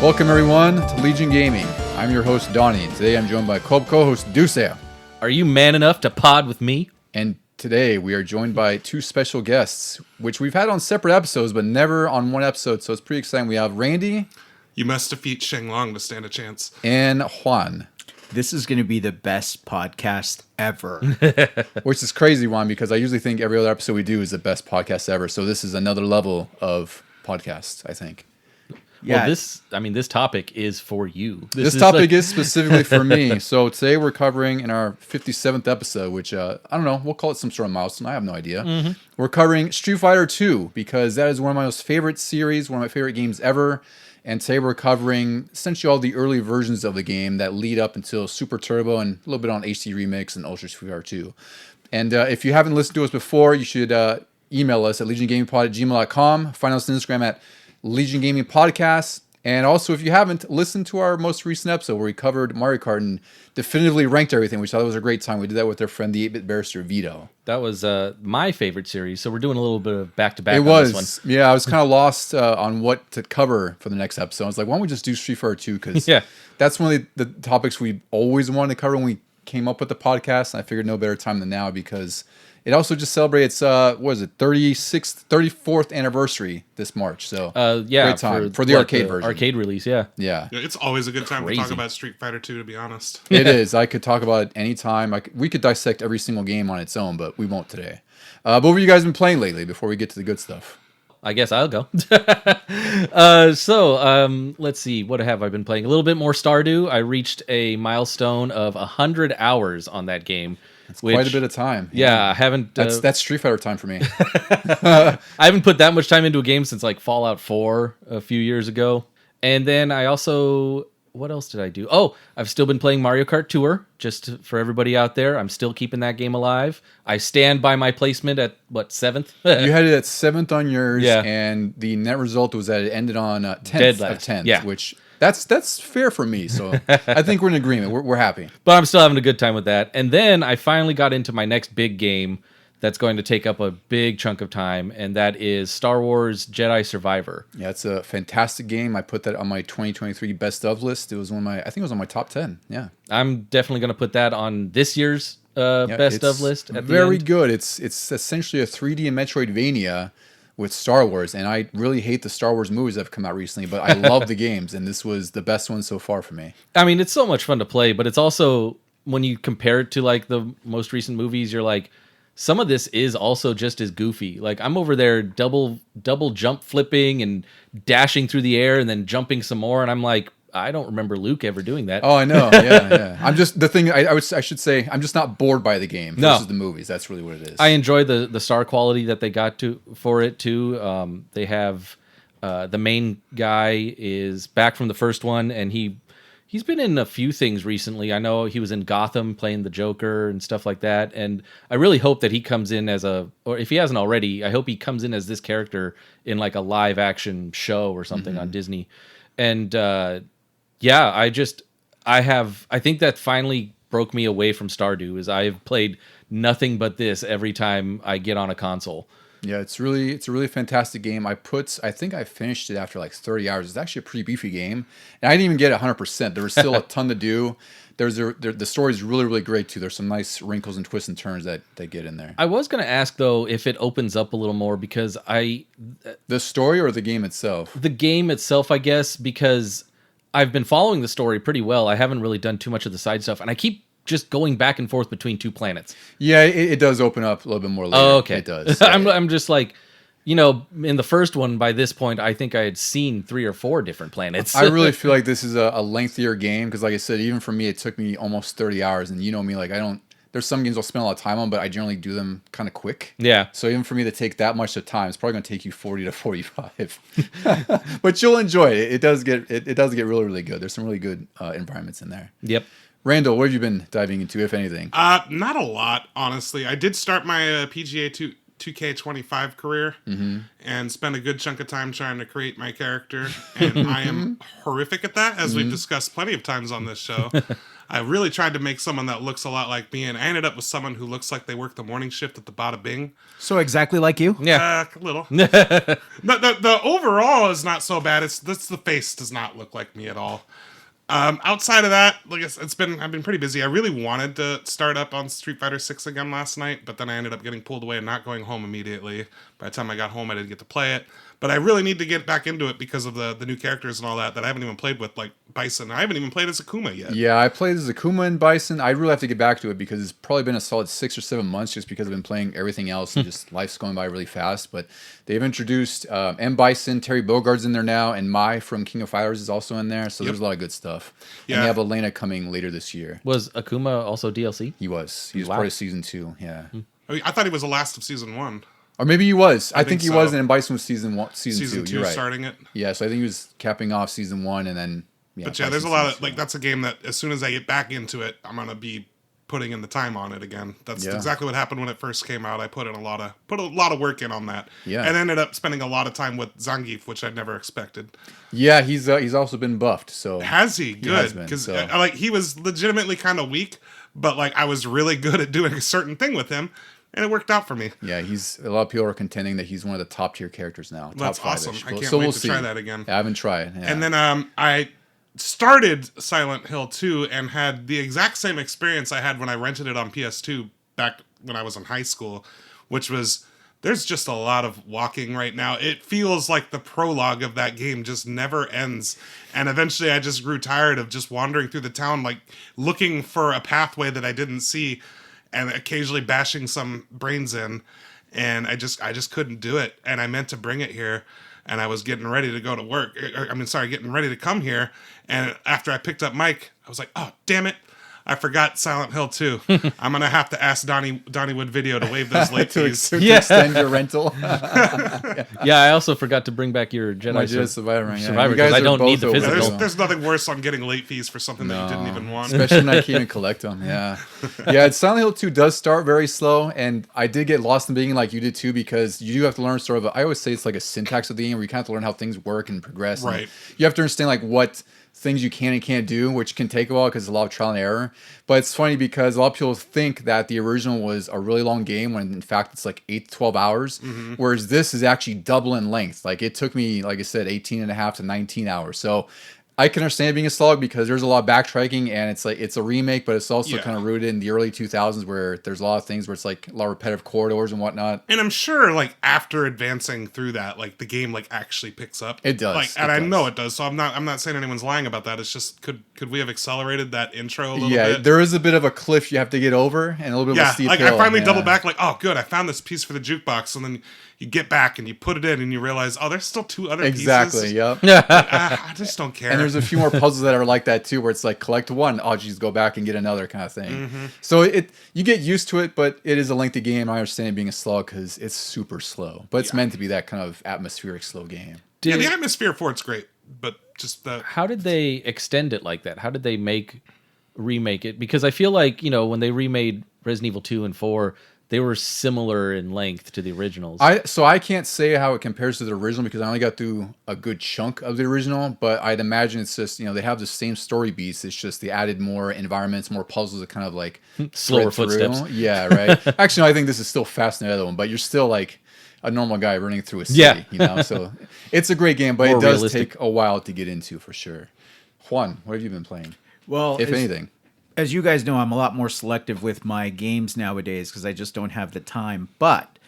Welcome everyone to Legion Gaming. I'm your host Donnie, and today I'm joined by co-host Dusea. Are you man enough to pod with me? And today we are joined by two special guests, which we've had on separate episodes, but never on one episode, so it's pretty exciting. We have Randy. You must defeat Sheng Long to stand a chance. And Juan. This is going to be the best podcast ever. Which is crazy, Juan, because I usually think every other episode we do is the best podcast ever, so this is another level of podcast, I think. Yeah. Well, this topic is for you. This topic is specifically for me. So today we're covering in our 57th episode, which, I don't know, we'll call it some sort of milestone. I have no idea. Mm-hmm. We're covering Street Fighter 2 because that is one of my most favorite series, one of my favorite games ever. And today we're covering essentially all the early versions of the game that lead up until Super Turbo and a little bit on HD Remix and Ultra Street Fighter 2. And if you haven't listened to us before, you should email us at LegionGamingPod@gmail.com. Find us on Instagram at Legion Gaming Podcast. And also, if you haven't, listen to our most recent episode where we covered Mario Kart and definitively ranked everything, which I thought was a great time. We did that with our friend, the 8-Bit Barrister Vito. That was my favorite series, so we're doing a little bit of back-to-back on this one. Yeah, I was kind of lost on what to cover for the next episode. I was like, why don't we just do Street Fighter 2? Because that's one of the topics we always wanted to cover when we came up with the podcast. And I figured no better time than now because it also just celebrates, 34th anniversary this March. So, great time for the arcade version. Arcade release, yeah. It's always a good time to talk about Street Fighter 2, to be honest. It is. I could talk about it anytime. We could dissect every single game on its own, but we won't today. But what have you guys been playing lately before we get to the good stuff? I guess I'll go. Let's see. What have I been playing? A little bit more Stardew. I reached a milestone of 100 hours on that game. It's quite a bit of time. Yeah, I haven't... That's Street Fighter time for me. I haven't put that much time into a game since like Fallout 4 a few years ago. And then I also... What else did I do? Oh, I've still been playing Mario Kart Tour, just for everybody out there. I'm still keeping that game alive. I stand by my placement at, 7th? You had it at 7th on yours, and the net result was that it ended on 10th of 10th, which... That's fair for me, so I think we're in agreement. We're happy. But I'm still having a good time with that. And then I finally got into my next big game that's going to take up a big chunk of time, and that is Star Wars Jedi Survivor. Yeah, it's a fantastic game. I put that on my 2023 best of list. It was I think it was on my top 10. Yeah. I'm definitely going to put that on this year's best of list. Very good. It's essentially a 3D Metroidvania with Star Wars, and I really hate the Star Wars movies that have come out recently, but I love the games, and this was the best one so far for me. I mean, it's so much fun to play, but it's also, when you compare it to like the most recent movies, you're like, some of this is also just as goofy. Like, I'm over there double jump flipping and dashing through the air and then jumping some more, and I'm like, I don't remember Luke ever doing that. Oh, I know. Yeah. I'm just the thing. I should say I'm just not bored by the game versus the movies. That's really what it is. I enjoy the star quality that they got for it too. They have the main guy is back from the first one, and he's been in a few things recently. I know he was in Gotham playing the Joker and stuff like that. And I really hope that he comes in or if he hasn't already, I hope he comes in as this character in like a live action show or something on Disney. And I think that finally broke me away from Stardew, is I've played nothing but this every time I get on a console. Yeah, it's a really fantastic game. I think I finished it after like 30 hours. It's actually a pretty beefy game, and I didn't even get it 100%. There was still a ton to do. The story is really, really great too. There's some nice wrinkles and twists and turns that they get in there. I was going to ask though if it opens up a little more, because the story or the game itself? The game itself, I guess, because I've been following the story pretty well. I haven't really done too much of the side stuff, and I keep just going back and forth between two planets. Yeah, it does open up a little bit more later. Oh, okay. It does. Yeah. I'm just like, in the first one, by this point, I think I had seen 3 or 4 different planets. I really feel like this is a lengthier game, because like I said, even for me, it took me almost 30 hours, and you know me, like there's some games I'll spend a lot of time on, but I generally do them kind of quick. Yeah. So even for me to take that much of time, it's probably going to take you 40 to 45. But you'll enjoy it. It does get really, really good. There's some really good environments in there. Yep. Randall, what have you been diving into, if anything? Not a lot, honestly. I did start my PGA 2K25 career and spent a good chunk of time trying to create my character, and I am horrific at that, as we've discussed plenty of times on this show. I really tried to make someone that looks a lot like me, and I ended up with someone who looks like they work the morning shift at the Bada Bing. So exactly like you? Yeah. A little. The overall is not so bad. It's the face does not look like me at all. Outside of that, like I've been pretty busy. I really wanted to start up on Street Fighter 6 again last night, but then I ended up getting pulled away and not going home immediately. By the time I got home, I didn't get to play it. But I really need to get back into it because of the new characters and all that I haven't even played with, like Bison. I haven't even played as Akuma yet. Yeah, I played as Akuma and Bison. I really have to get back to it because it's probably been a solid 6 or 7 months just because I've been playing everything else and just life's going by really fast. But they've introduced M. Bison, Terry Bogard's in there now, and Mai from King of Fighters is also in there. So there's a lot of good stuff. Yeah. And they have Elena coming later this year. Was Akuma also DLC? He was. He was Wow. part of season 2. Yeah. I thought he was the last of season 1. Or maybe he was. I think he so. was, and then Bison was season 2. Season 2 You're right. starting it. Yeah, so I think he was capping off season 1, and then. Yeah, But yeah, there's a lot of like that's a game that as soon as I get back into it, I'm gonna be putting in the time on it again. That's exactly what happened when it first came out. I put a lot of work in on that. Yeah. And ended up spending a lot of time with Zangief, which I never expected. Yeah, he's also been buffed. So Has he? has Good. been, Because so. like he was legitimately kind of weak, but like I was really good at doing a certain thing with him, and it worked out for me. Yeah, a lot of people are contending that he's one of the top tier characters now. That's top awesome. five-ish. I can't So wait we'll to see. try that again. I haven't tried. Yeah. And then I started Silent Hill 2 and had the exact same experience I had when I rented it on PS2 back when I was in high school, which was there's just a lot of walking right now. It feels like the prologue of that game just never ends. And eventually I just grew tired of just wandering through the town, like looking for a pathway that I didn't see and occasionally bashing some brains in. And I just couldn't do it. And I meant to bring it here. And I was getting ready to go to work. Getting ready to come here. And after I picked up Mike, I was like, oh, damn it. I forgot Silent Hill 2. I'm going to have to ask Donnywood Video to waive those late fees. to extend your rental. Yeah, I also forgot to bring back your Jedi, My Jedi Survivor. Yeah. Survivor, You guys because I are don't need both the over physical. it. There's nothing worse on getting late fees for something that you didn't even want. Especially when I can't even collect them. Yeah. Yeah, Silent Hill 2 does start very slow, and I did get lost in the beginning like you did too, because you do have to learn sort of, I always say it's like a syntax of the game where you kind of have to learn how things work and progress. Right. And you have to understand like what things you can and can't do, which can take a while because there's a lot of trial and error. But it's funny because a lot of people think that the original was a really long game when in fact it's like 8 to 12 hours, whereas this is actually double in length. Like it took me, like I said, 18 and a half to 19 hours. So I can understand it being a slog because there's a lot of backtracking and it's like it's a remake, but it's also kind of rooted in the early 2000s where there's a lot of things where it's like a lot of repetitive corridors and whatnot. And I'm sure, like after advancing through that, like the game like actually picks up. It does. Like, and I know it does. So I'm not saying anyone's lying about that. It's just could we have accelerated that intro a little bit? There is a bit of a cliff you have to get over and a little bit of a steep like hill. I finally doubled back. Like, oh, good, I found this piece for the jukebox, and then you get back and you put it in and you realize, oh, there's still 2 other Exactly. pieces. Yep. I just don't care. And there's a few more puzzles that are like that too, where it's like collect one, oh geez, go back and get another kind of thing. So you get used to it, but it is a lengthy game. I understand it being a slog because it's super slow, but it's meant to be that kind of atmospheric slow game. Yeah, the atmosphere for it's great, but just the How did they extend it like that? How did they remake it? Because I feel like, when they remade Resident Evil 2 and 4, they were similar in length to the originals. So I can't say how it compares to the original because I only got through a good chunk of the original, but I'd imagine it's just, they have the same story beats. It's just they added more environments, more puzzles to kind of like Slower thread through. footsteps. Yeah, right. Actually, no, I think this is still faster than the other one, but you're still like a normal guy running through a city, So it's a great game, but More it does realistic. take a while to get into for sure. Juan, what have you been playing? Well, If anything. As you guys know, I'm a lot more selective with my games nowadays because I just don't have the time. But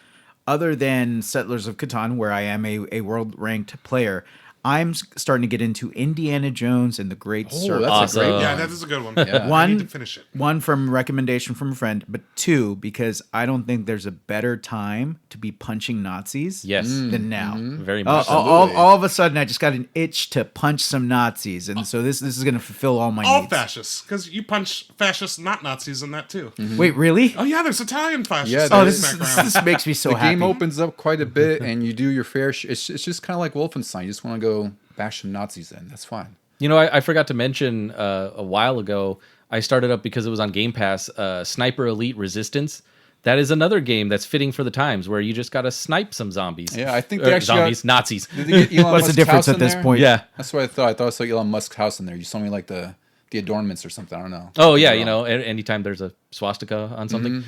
other than Settlers of Catan, where I am a world-ranked player, I'm starting to get into Indiana Jones and the Great Circle. That's a great Awesome. one. yeah, that is a good one. Yeah. I need to finish it. One from recommendation from a friend, but 2 because I don't think there's a better time to be punching Nazis Yes. than now. Very much so. All of a sudden, I just got an itch to punch some Nazis, and so this is going to fulfill all my All needs. fascists, because you punch fascists, not Nazis, in that too. Wait, really? Oh yeah, there's Italian fascists. Yeah, in there Oh, this is. background. this makes me so The happy. game opens up quite a bit, and you do your fair. It's just kind of like Wolfenstein. You just want to go bash some Nazis in. That's fine. I forgot to mention a while ago, I started up because it was on Game Pass, Sniper Elite Resistance. That is another game that's fitting for the times where you just got to snipe some zombies. Yeah, I think they actually Nazis. Did they get Elon What's the Musk's difference house at in this there? point? Yeah. That's what I thought. I thought I saw Elon Musk's house in there. You saw me like the the adornments or something. I don't know. Oh yeah, anytime there's a swastika on something.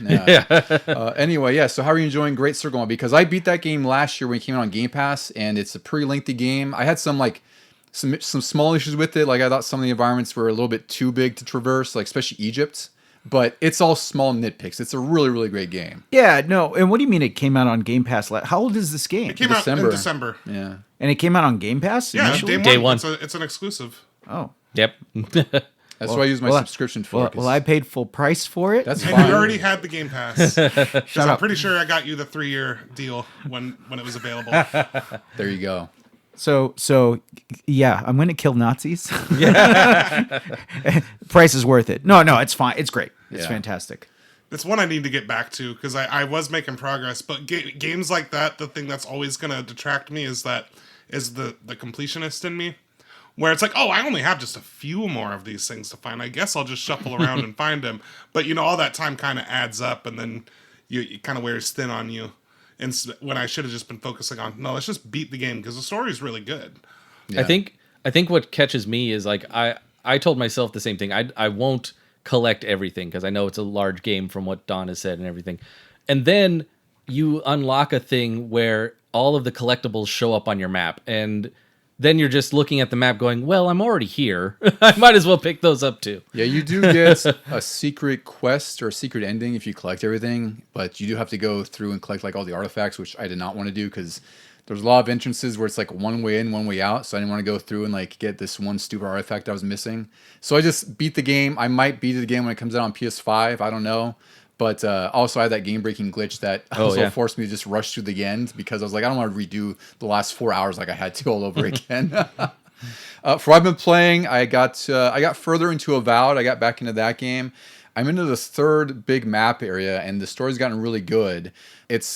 Anyway, yeah. So how are you enjoying Great Circle? Because I beat that game last year when it came out on Game Pass, and it's a pretty lengthy game. I had some small issues with it. Like I thought some of the environments were a little bit too big to traverse, like especially Egypt. But it's all small nitpicks. It's a really, really great game. Yeah, no. And what do you mean it came out on Game Pass? How old is this game? It came out in December. Yeah. And it came out on Game Pass? Yeah, initially? Day one. It's an exclusive. Oh. Yep. That's what I use my subscription for. Well, I paid full price for it. That's And fine. you already had the Game Pass. Because I'm up. pretty sure I got you the 3-year deal when it was available. There you go. So yeah, I'm going to kill Nazis. Yeah. Price is worth it. No, it's fine. It's great. It's fantastic. It's one I need to get back to because I was making progress. But games like that, the thing that's always going to detract me is the completionist in me. Where it's like, oh, I only have just a few more of these things to find. I guess I'll just shuffle around and find them. But, all that time kind of adds up and then it kind of wears thin on you. And when I should have just been focusing on, no, let's just beat the game because the story is really good. Yeah. I think what catches me is like I told myself the same thing. I won't collect everything because I know it's a large game from what Don has said and everything. And then you unlock a thing where all of the collectibles show up on your map, and then you're just looking at the map going, well, I'm already here. I might as well pick those up too. Yeah, you do get a secret quest or a secret ending if you collect everything, but you do have to go through and collect like all the artifacts, which I did not want to do because there's a lot of entrances where it's like one way in, one way out. So I didn't want to go through and like get this one stupid artifact I was missing. So I just beat the game. I might beat it again when it comes out on PS5. I don't know. But also I had that game-breaking glitch that forced me to just rush through the end because I was like, I don't want to redo the last 4 hours like I had to all over again. For what I've been playing, I got further into Avowed. I got back into that game. I'm into this third big map area, and the story's gotten really good.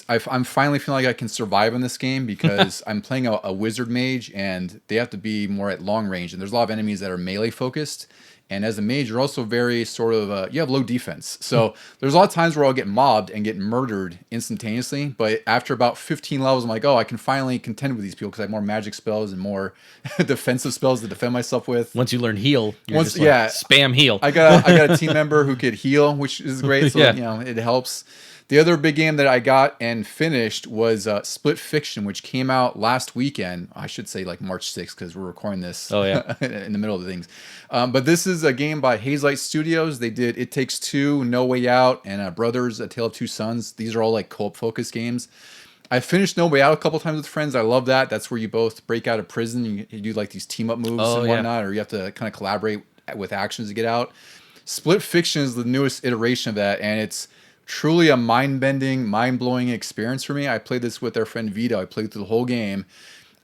I'm finally feeling like I can survive in this game because I'm playing a wizard mage, and they have to be more at long range. And there's a lot of enemies that are melee focused. And as a mage, you're also very sort of, you have low defense. So there's a lot of times where I'll get mobbed and get murdered instantaneously. But after about 15 levels, I'm like, oh, I can finally contend with these people because I have more magic spells and more defensive spells to defend myself with. Once you learn heal, spam heal. I got a team member who could heal, which is great. So, it helps. The other big game that I got and finished was Split Fiction, which came out last weekend. I should say like March 6th because we're recording this in the middle of the things. But this is a game by Hazelight Studios. They did It Takes Two, No Way Out, and Brothers, A Tale of Two Sons. These are all like co-op focused games. I finished No Way Out a couple times with friends. I love that. That's where you both break out of prison. You do like these team up moves and whatnot, or you have to kind of collaborate with actions to get out. Split Fiction is the newest iteration of that, and it's truly a mind-bending, mind-blowing experience for me. I played this with our friend Vito. I played through the whole game,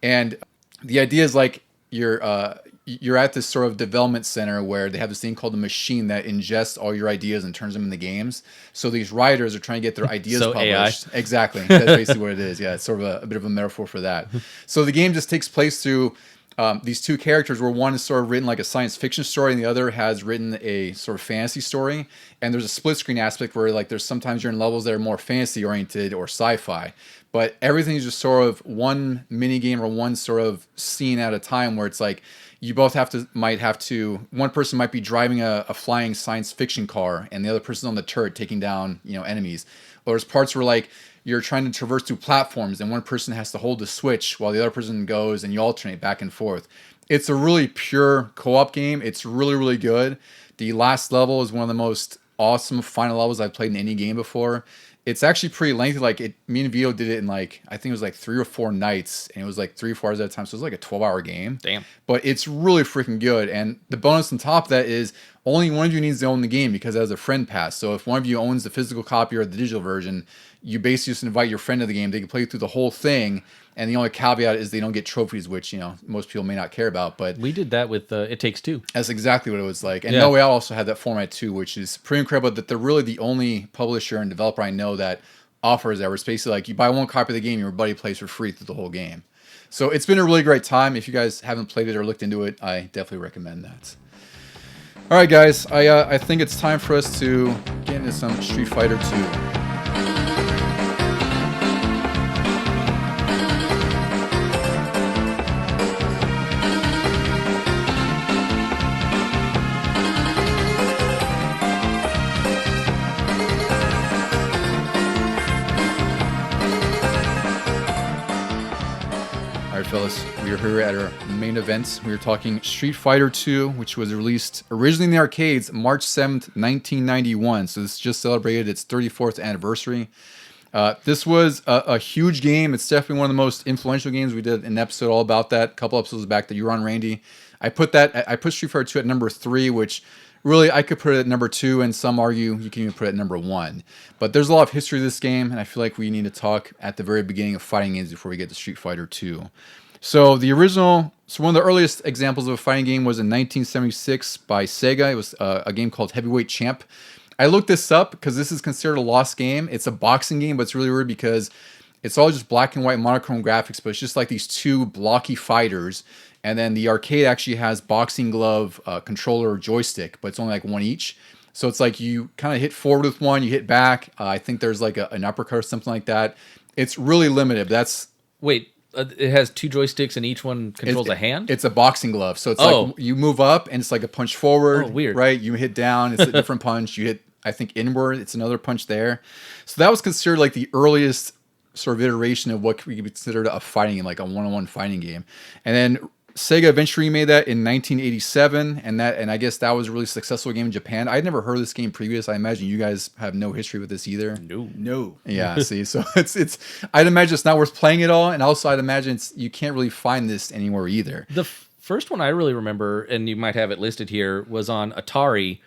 and the idea is like you're at this sort of development center where they have this thing called the machine that ingests all your ideas and turns them into games. So these writers are trying to get their ideas published. AI. Exactly. That's basically what it is. Yeah, it's sort of a bit of a metaphor for that. So the game just takes place through these two characters where one is sort of written like a science fiction story and the other has written a sort of fantasy story. And there's a split screen aspect where like there's sometimes you're in levels that are more fantasy oriented or sci-fi. But everything is just sort of one mini game or one sort of scene at a time where it's like you both might have to one person might be driving a flying science fiction car and the other person's on the turret taking down, enemies. Or there's parts where like you're trying to traverse through platforms and one person has to hold the switch while the other person goes and you alternate back and forth. It's a really pure co-op game. It's really, really good. The last level is one of the most awesome final levels I've played in any game before. It's actually pretty lengthy. Like me and Vito did it in I think it was like 3 or 4 nights, and it was like 3 or 4 hours at a time. So it was like a 12-hour game. Damn. But it's really freaking good. And the bonus on top of that is only one of you needs to own the game because it has a friend pass. So if one of you owns the physical copy or the digital version, you basically just invite your friend to the game. They can play through the whole thing. And the only caveat is they don't get trophies, which, most people may not care about. But we did that with It Takes Two. That's exactly what it was like. And No Way Out also had that format too, which is pretty incredible that they're really the only publisher and developer I know that offers that. Where it's basically like you buy one copy of the game, your buddy plays for free through the whole game. So it's been a really great time. If you guys haven't played it or looked into it, I definitely recommend that. All right, guys. I think it's time for us to get into some Street Fighter 2. All right, fellas, we are here at our main event. We are talking Street Fighter 2, which was released originally in the arcades March 7th, 1991. So this just celebrated its 34th anniversary. This was a huge game. It's definitely one of the most influential games. We did an episode all about that a couple episodes back that you were on, Randy. I put Street Fighter 2 at number 3, which really I could put it at number 2, and some argue you can even put it at number 1. But there's a lot of history of this game, and I feel like we need to talk at the very beginning of fighting games before we get to Street Fighter 2. So one of the earliest examples of a fighting game was in 1976 by Sega. It was a game called Heavyweight Champ. I looked this up because this is considered a lost game. It's a boxing game, but it's really weird because it's all just black and white monochrome graphics, but it's just like these two blocky fighters. And then the arcade actually has boxing glove, controller, joystick, but it's only like one each. So it's like you kind of hit forward with one, you hit back. I think there's like an uppercut or something like that. It's really limited. Wait, it has two joysticks and each one controls a hand? It's a boxing glove. So it's like you move up and it's like a punch forward. Oh, weird. Right? You hit down, it's a different punch. You hit, I think, inward, it's another punch there. So that was considered like the earliest sort of iteration of what we could consider a fighting game, like a one-on-one fighting game. And then Sega eventually made that in 1987, and I guess that was a really successful game in Japan. I'd never heard of this game previous. I imagine you guys have no history with this either. No. Yeah, see, so it's I'd imagine it's not worth playing at all, and also I'd imagine you can't really find this anywhere either. The first one I really remember, and you might have it listed here, was on Atari,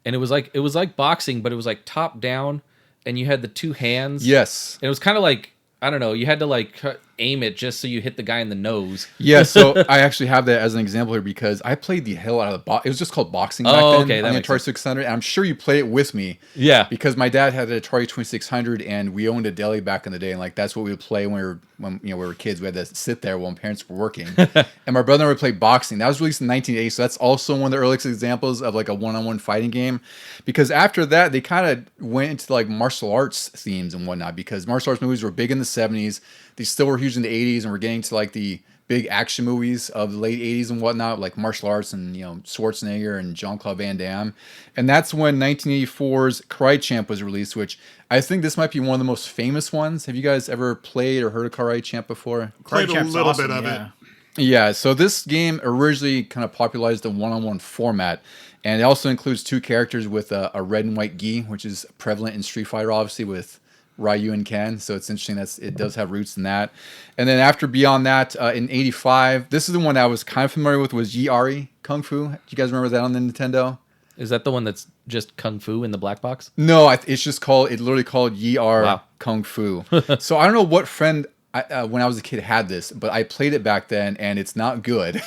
and it was like boxing, but it was like top down, and you had the two hands. Yes, and it was kind of like, I don't know, you had to like aim it just so you hit the guy in the nose. Yeah, so I actually have that as an example here because I played the hell out of it was just called boxing back then okay, on the Atari 600, and I'm sure you played it with me. Yeah. Because my dad had an Atari 2600, and we owned a deli back in the day, and like that's what we would play when we were kids. We had to sit there while my parents were working. And my brother and I would play boxing. That was released in 1980, so that's also one of the earliest examples of like a one-on-one fighting game. Because after that, they kind of went into like martial arts themes and whatnot, because martial arts movies were big in the 70s. They still were huge in the 80s, and we're getting to like the big action movies of the late 80s and whatnot, like martial arts and, Schwarzenegger and Jean-Claude Van Damme. And that's when 1984's Karate Champ was released, which I think this might be one of the most famous ones. Have you guys ever played or heard of Karate Champ before? Played a Champ's little awesome, bit of yeah. it. Yeah, so this game originally kind of popularized the one-on-one format, and it also includes two characters with a red and white gi, which is prevalent in Street Fighter, obviously, with Ryu and Ken. So it's interesting that it does have roots in that. And then beyond that, in 85, this is the one I was kind of familiar with, was Yi-Ari Kung Fu. Do you guys remember that on the Nintendo? Is that the one that's just Kung Fu in the black box? No, it's just literally called Yi-Ari Wow. Kung Fu. So I don't know what friend when I was a kid had this, but I played it back then, and it's not good.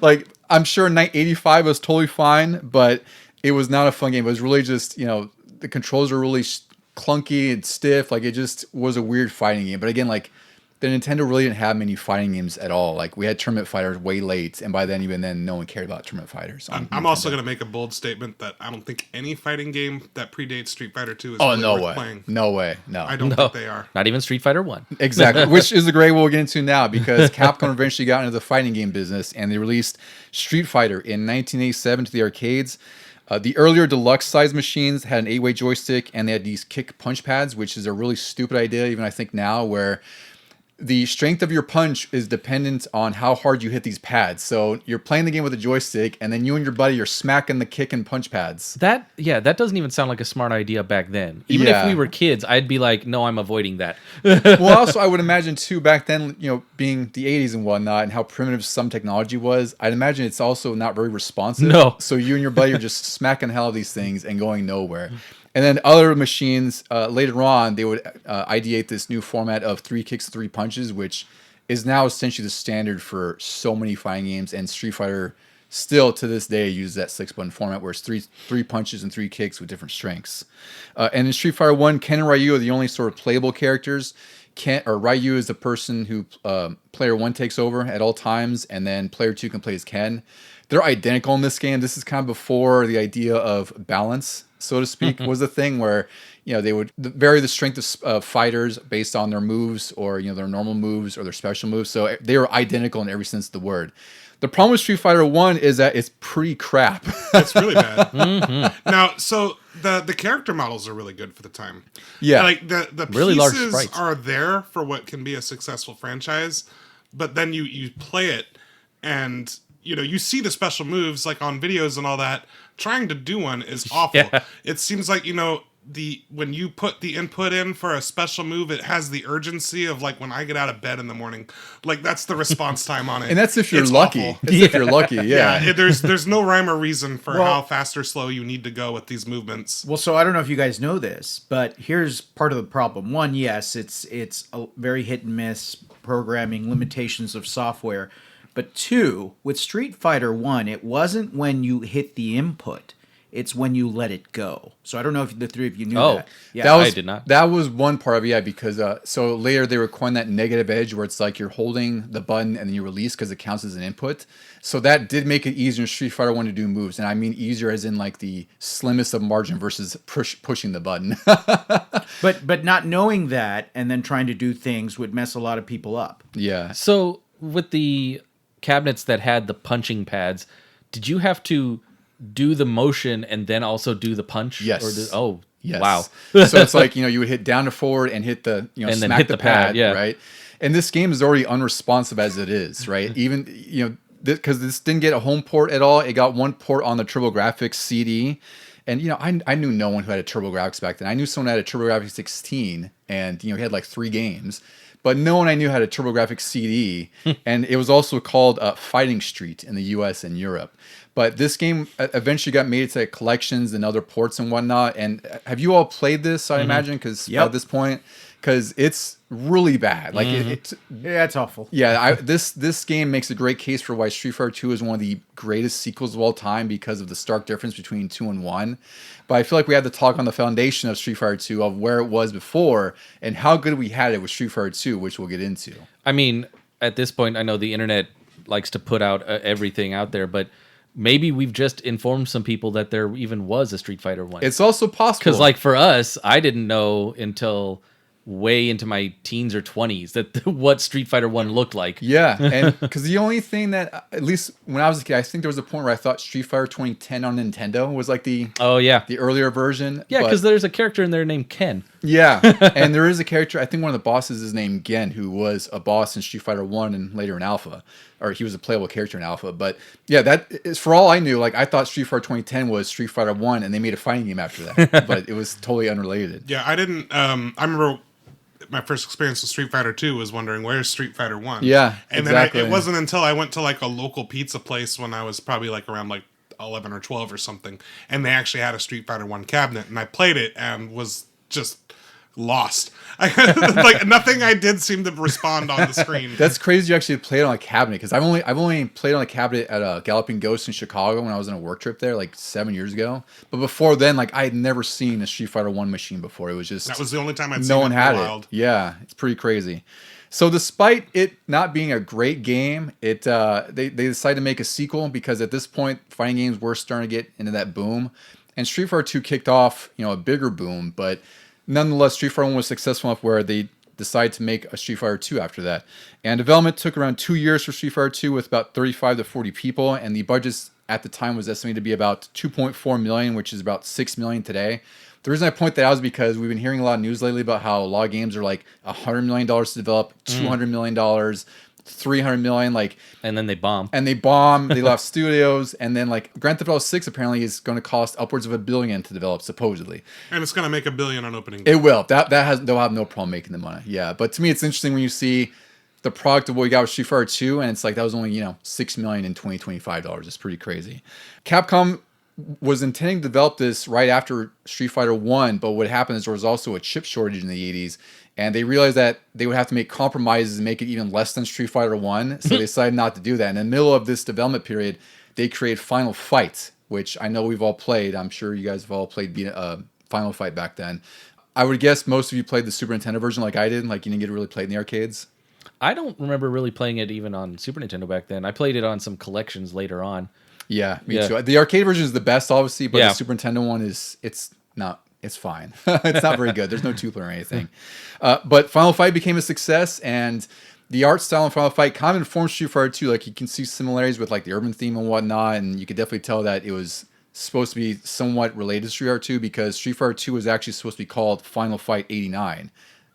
Like, I'm sure 85 was totally fine, but it was not a fun game. It was really just, the controls were really clunky and stiff. Like, it just was a weird fighting game. But again, like, the Nintendo really didn't have many fighting games at all. Like, we had Tournament Fighters way late, and by then, even then, no one cared about Tournament Fighters. I'm also going to make a bold statement that I don't think any fighting game that predates Street Fighter 2 is no worth way. playing. No way. No. I don't think they are. Not even Street Fighter 1. Exactly, which is the great we'll get into now, because Capcom eventually got into the fighting game business, and they released Street Fighter in 1987 to the arcades. The earlier deluxe size machines had an 8-way joystick, and they had these kick punch pads, which is a really stupid idea, even I think now, where the strength of your punch is dependent on how hard you hit these pads. So you're playing the game with a joystick, and then you and your buddy are smacking the kick and punch pads. That doesn't even sound like a smart idea back then. Even if we were kids, I'd be like, no, I'm avoiding that. Well, also, I would imagine, too, back then, being the 80s and whatnot, and how primitive some technology was, I'd imagine it's also not very responsive. No. So you and your buddy are just smacking the hell out of these things and going nowhere. And then other machines, later on, they would ideate this new format of 3 kicks, 3 punches, which is now essentially the standard for so many fighting games. And Street Fighter still, to this day, uses that 6-button format where it's three punches and 3 kicks with different strengths. And in Street Fighter 1, Ken and Ryu are the only sort of playable characters. Ryu is the person who player 1 takes over at all times, and then player 2 can play as Ken. They're identical in this game. This is kind of before the idea of balance, so to speak, was a thing where, they would vary the strength of fighters based on their moves or, their normal moves or their special moves. So they were identical in every sense of the word. The problem with Street Fighter 1 is that it's pretty crap. It's really bad. Now, so the character models are really good for the time. Yeah. Like the Really large pieces sprites. are there for what can be a successful franchise, but then you play it and you see the special moves like on videos and all that. Trying to do one is awful. Yeah. It seems like, when you put the input in for a special move, it has the urgency of like when I get out of bed in the morning. Like that's the response time on it. And that's if you're It's lucky. awful. That's if you're lucky, yeah. There's no rhyme or reason for Well- how fast or slow you need to go with these movements. Well, so I don't know if you guys know this, but here's part of the problem. One, yes, it's a very hit and miss programming limitations of software. But two, with Street Fighter 1, it wasn't when you hit the input. It's when you let it go. So I don't know if the three of you knew that. Yeah. I did not. That was one part of it, yeah, because so later they were coined that negative edge where it's like you're holding the button and then you release because it counts as an input. So that did make it easier in Street Fighter 1 to do moves. And I mean easier as in like the slimmest of margin versus pushing the button. But not knowing that and then trying to do things would mess a lot of people up. Yeah. So with the cabinets that had the punching pads, did you have to do the motion and then also do the punch? Yes. Yes. Wow. So it's like, you would hit down to forward and hit the, And then smack hit the the pad, pad, yeah. right? And this game is already unresponsive as it is, right? Even, because this didn't get a home port at all. It got one port on the TurboGrafx CD. And, I knew no one who had a TurboGrafx back then. I knew someone had a TurboGrafx 16 and, he had like 3 games. But no one I knew had a TurboGrafx CD. And it was also called Fighting Street in the US and Europe. But this game eventually got made to collections and other ports and whatnot. And have you all played this, I imagine? Because at this point, because it's really bad. Like Yeah, it's awful. yeah, this game makes a great case for why Street Fighter 2 is one of the greatest sequels of all time because of the stark difference between 2 and 1. But I feel like we had to talk on the foundation of Street Fighter 2 of where it was before and how good we had it with Street Fighter 2, which we'll get into. I mean, at this point, I know the internet likes to put out everything out there, but maybe we've just informed some people that there even was a Street Fighter 1. It's also possible. Because, like, for us, I didn't know until way into my teens or 20s that what Street Fighter 1 looked like. Yeah, and because the only thing that, at least when I was a kid, I think there was a point where I thought Street Fighter 2010 on Nintendo was like the earlier version. Yeah, because there's a character in there named Ken. Yeah, and there is a character, I think one of the bosses is named Gen, who was a boss in Street Fighter 1 and later in Alpha. Or he was a playable character in Alpha. But yeah, that is, for all I knew, like I thought Street Fighter 2010 was Street Fighter 1 and they made a fighting game after that. But it was totally unrelated. Yeah, I didn't. I remember my first experience with Street Fighter 2 was wondering where's Street Fighter 1. Yeah, and exactly. then it wasn't until I went to like a local pizza place when I was probably like around like 11 or 12 or something, and they actually had a Street Fighter 1 cabinet, and I played it and was just lost. Like nothing I did seemed to respond on the screen. That's crazy you actually played on a cabinet, because I've only played on a cabinet at Galloping Ghost in Chicago when I was on a work trip there like 7 years ago. But before then, like I had never seen a Street Fighter 1 machine before. It was just That was the only time I'd seen no one it had in the wild. it. Yeah, it's pretty crazy. So despite it not being a great game, they decided to make a sequel because at this point fighting games were starting to get into that boom, and Street Fighter 2 kicked off a bigger boom. But nonetheless, Street Fighter 1 was successful enough where they decided to make a Street Fighter 2 after that. And development took around 2 years for Street Fighter 2 with about 35 to 40 people, and the budget at the time was estimated to be about 2.4 million, which is about 6 million today. The reason I point that out is because we've been hearing a lot of news lately about how a lot of games are like $100 million to develop, $200 million, $300 million, like, And then they bomb. and they bomb. They left studios, and then like Grand Theft Auto 6 apparently is going to cost upwards of $1 billion to develop, supposedly. And it's going to make $1 billion on opening day. It will. They'll have no problem making the money. Yeah, but to me, it's interesting when you see the product of what we got with Street Fighter 2, and it's like that was only $6 million in $25. It's pretty crazy. Capcom was intending to develop this right after Street Fighter 1, but what happened is there was also a chip shortage in the 80s, and they realized that they would have to make compromises and make it even less than Street Fighter 1, so they decided not to do that. And in the middle of this development period, they created Final Fight, which I know we've all played. I'm sure you guys have all played Final Fight back then. I would guess most of you played the Super Nintendo version like I did, like you didn't get to really play it in the arcades. I don't remember really playing it even on Super Nintendo back then. I played it on some collections later on. Yeah, me too. The arcade version is the best, obviously, but Yeah. the Super Nintendo one it's not it's fine. It's not very good. There's no Tupler or anything. But Final Fight became a success, and the art style in Final Fight kind of informed Street Fighter 2. Like, you can see similarities with like the urban theme and whatnot, and you could definitely tell that it was supposed to be somewhat related to Street Fighter 2 because Street Fighter 2 was actually supposed to be called Final Fight 89.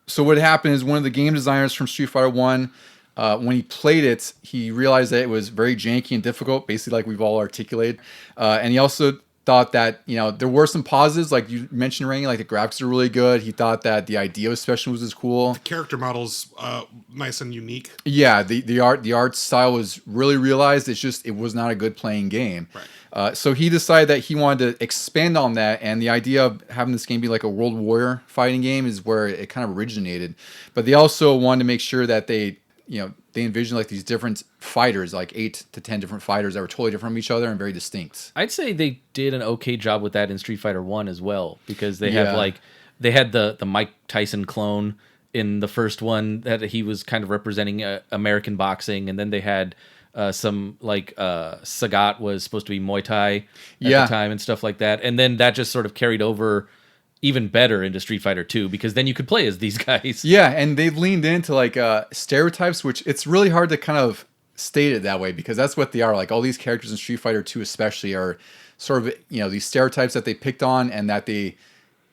So what happened is one of the game designers from Street Fighter 1, when he played it, he realized that it was very janky and difficult, basically like we've all articulated. And he also thought that, there were some positives, like you mentioned, Randy, like the graphics are really good. He thought that the idea especially was cool. Character models, nice and unique. Yeah, the art style was really realized. It's just, it was not a good playing game. Right. So he decided that he wanted to expand on that, and the idea of having this game be like a World Warrior fighting game is where it kind of originated. But they also wanted to make sure that they envisioned like these different fighters, like 8 to 10 different fighters that were totally different from each other and very distinct. I'd say they did an okay job with that in Street Fighter 1 as well, because they have they had the Mike Tyson clone in the first one that he was kind of representing American boxing, and then they had some Sagat was supposed to be Muay Thai at the time and stuff like that, and then that just sort of carried over even better into Street Fighter 2 because then you could play as these guys. Yeah, and they leaned into like stereotypes, which it's really hard to kind of state it that way because that's what they are. Like all these characters in Street Fighter 2 especially are sort of, these stereotypes that they picked on and that they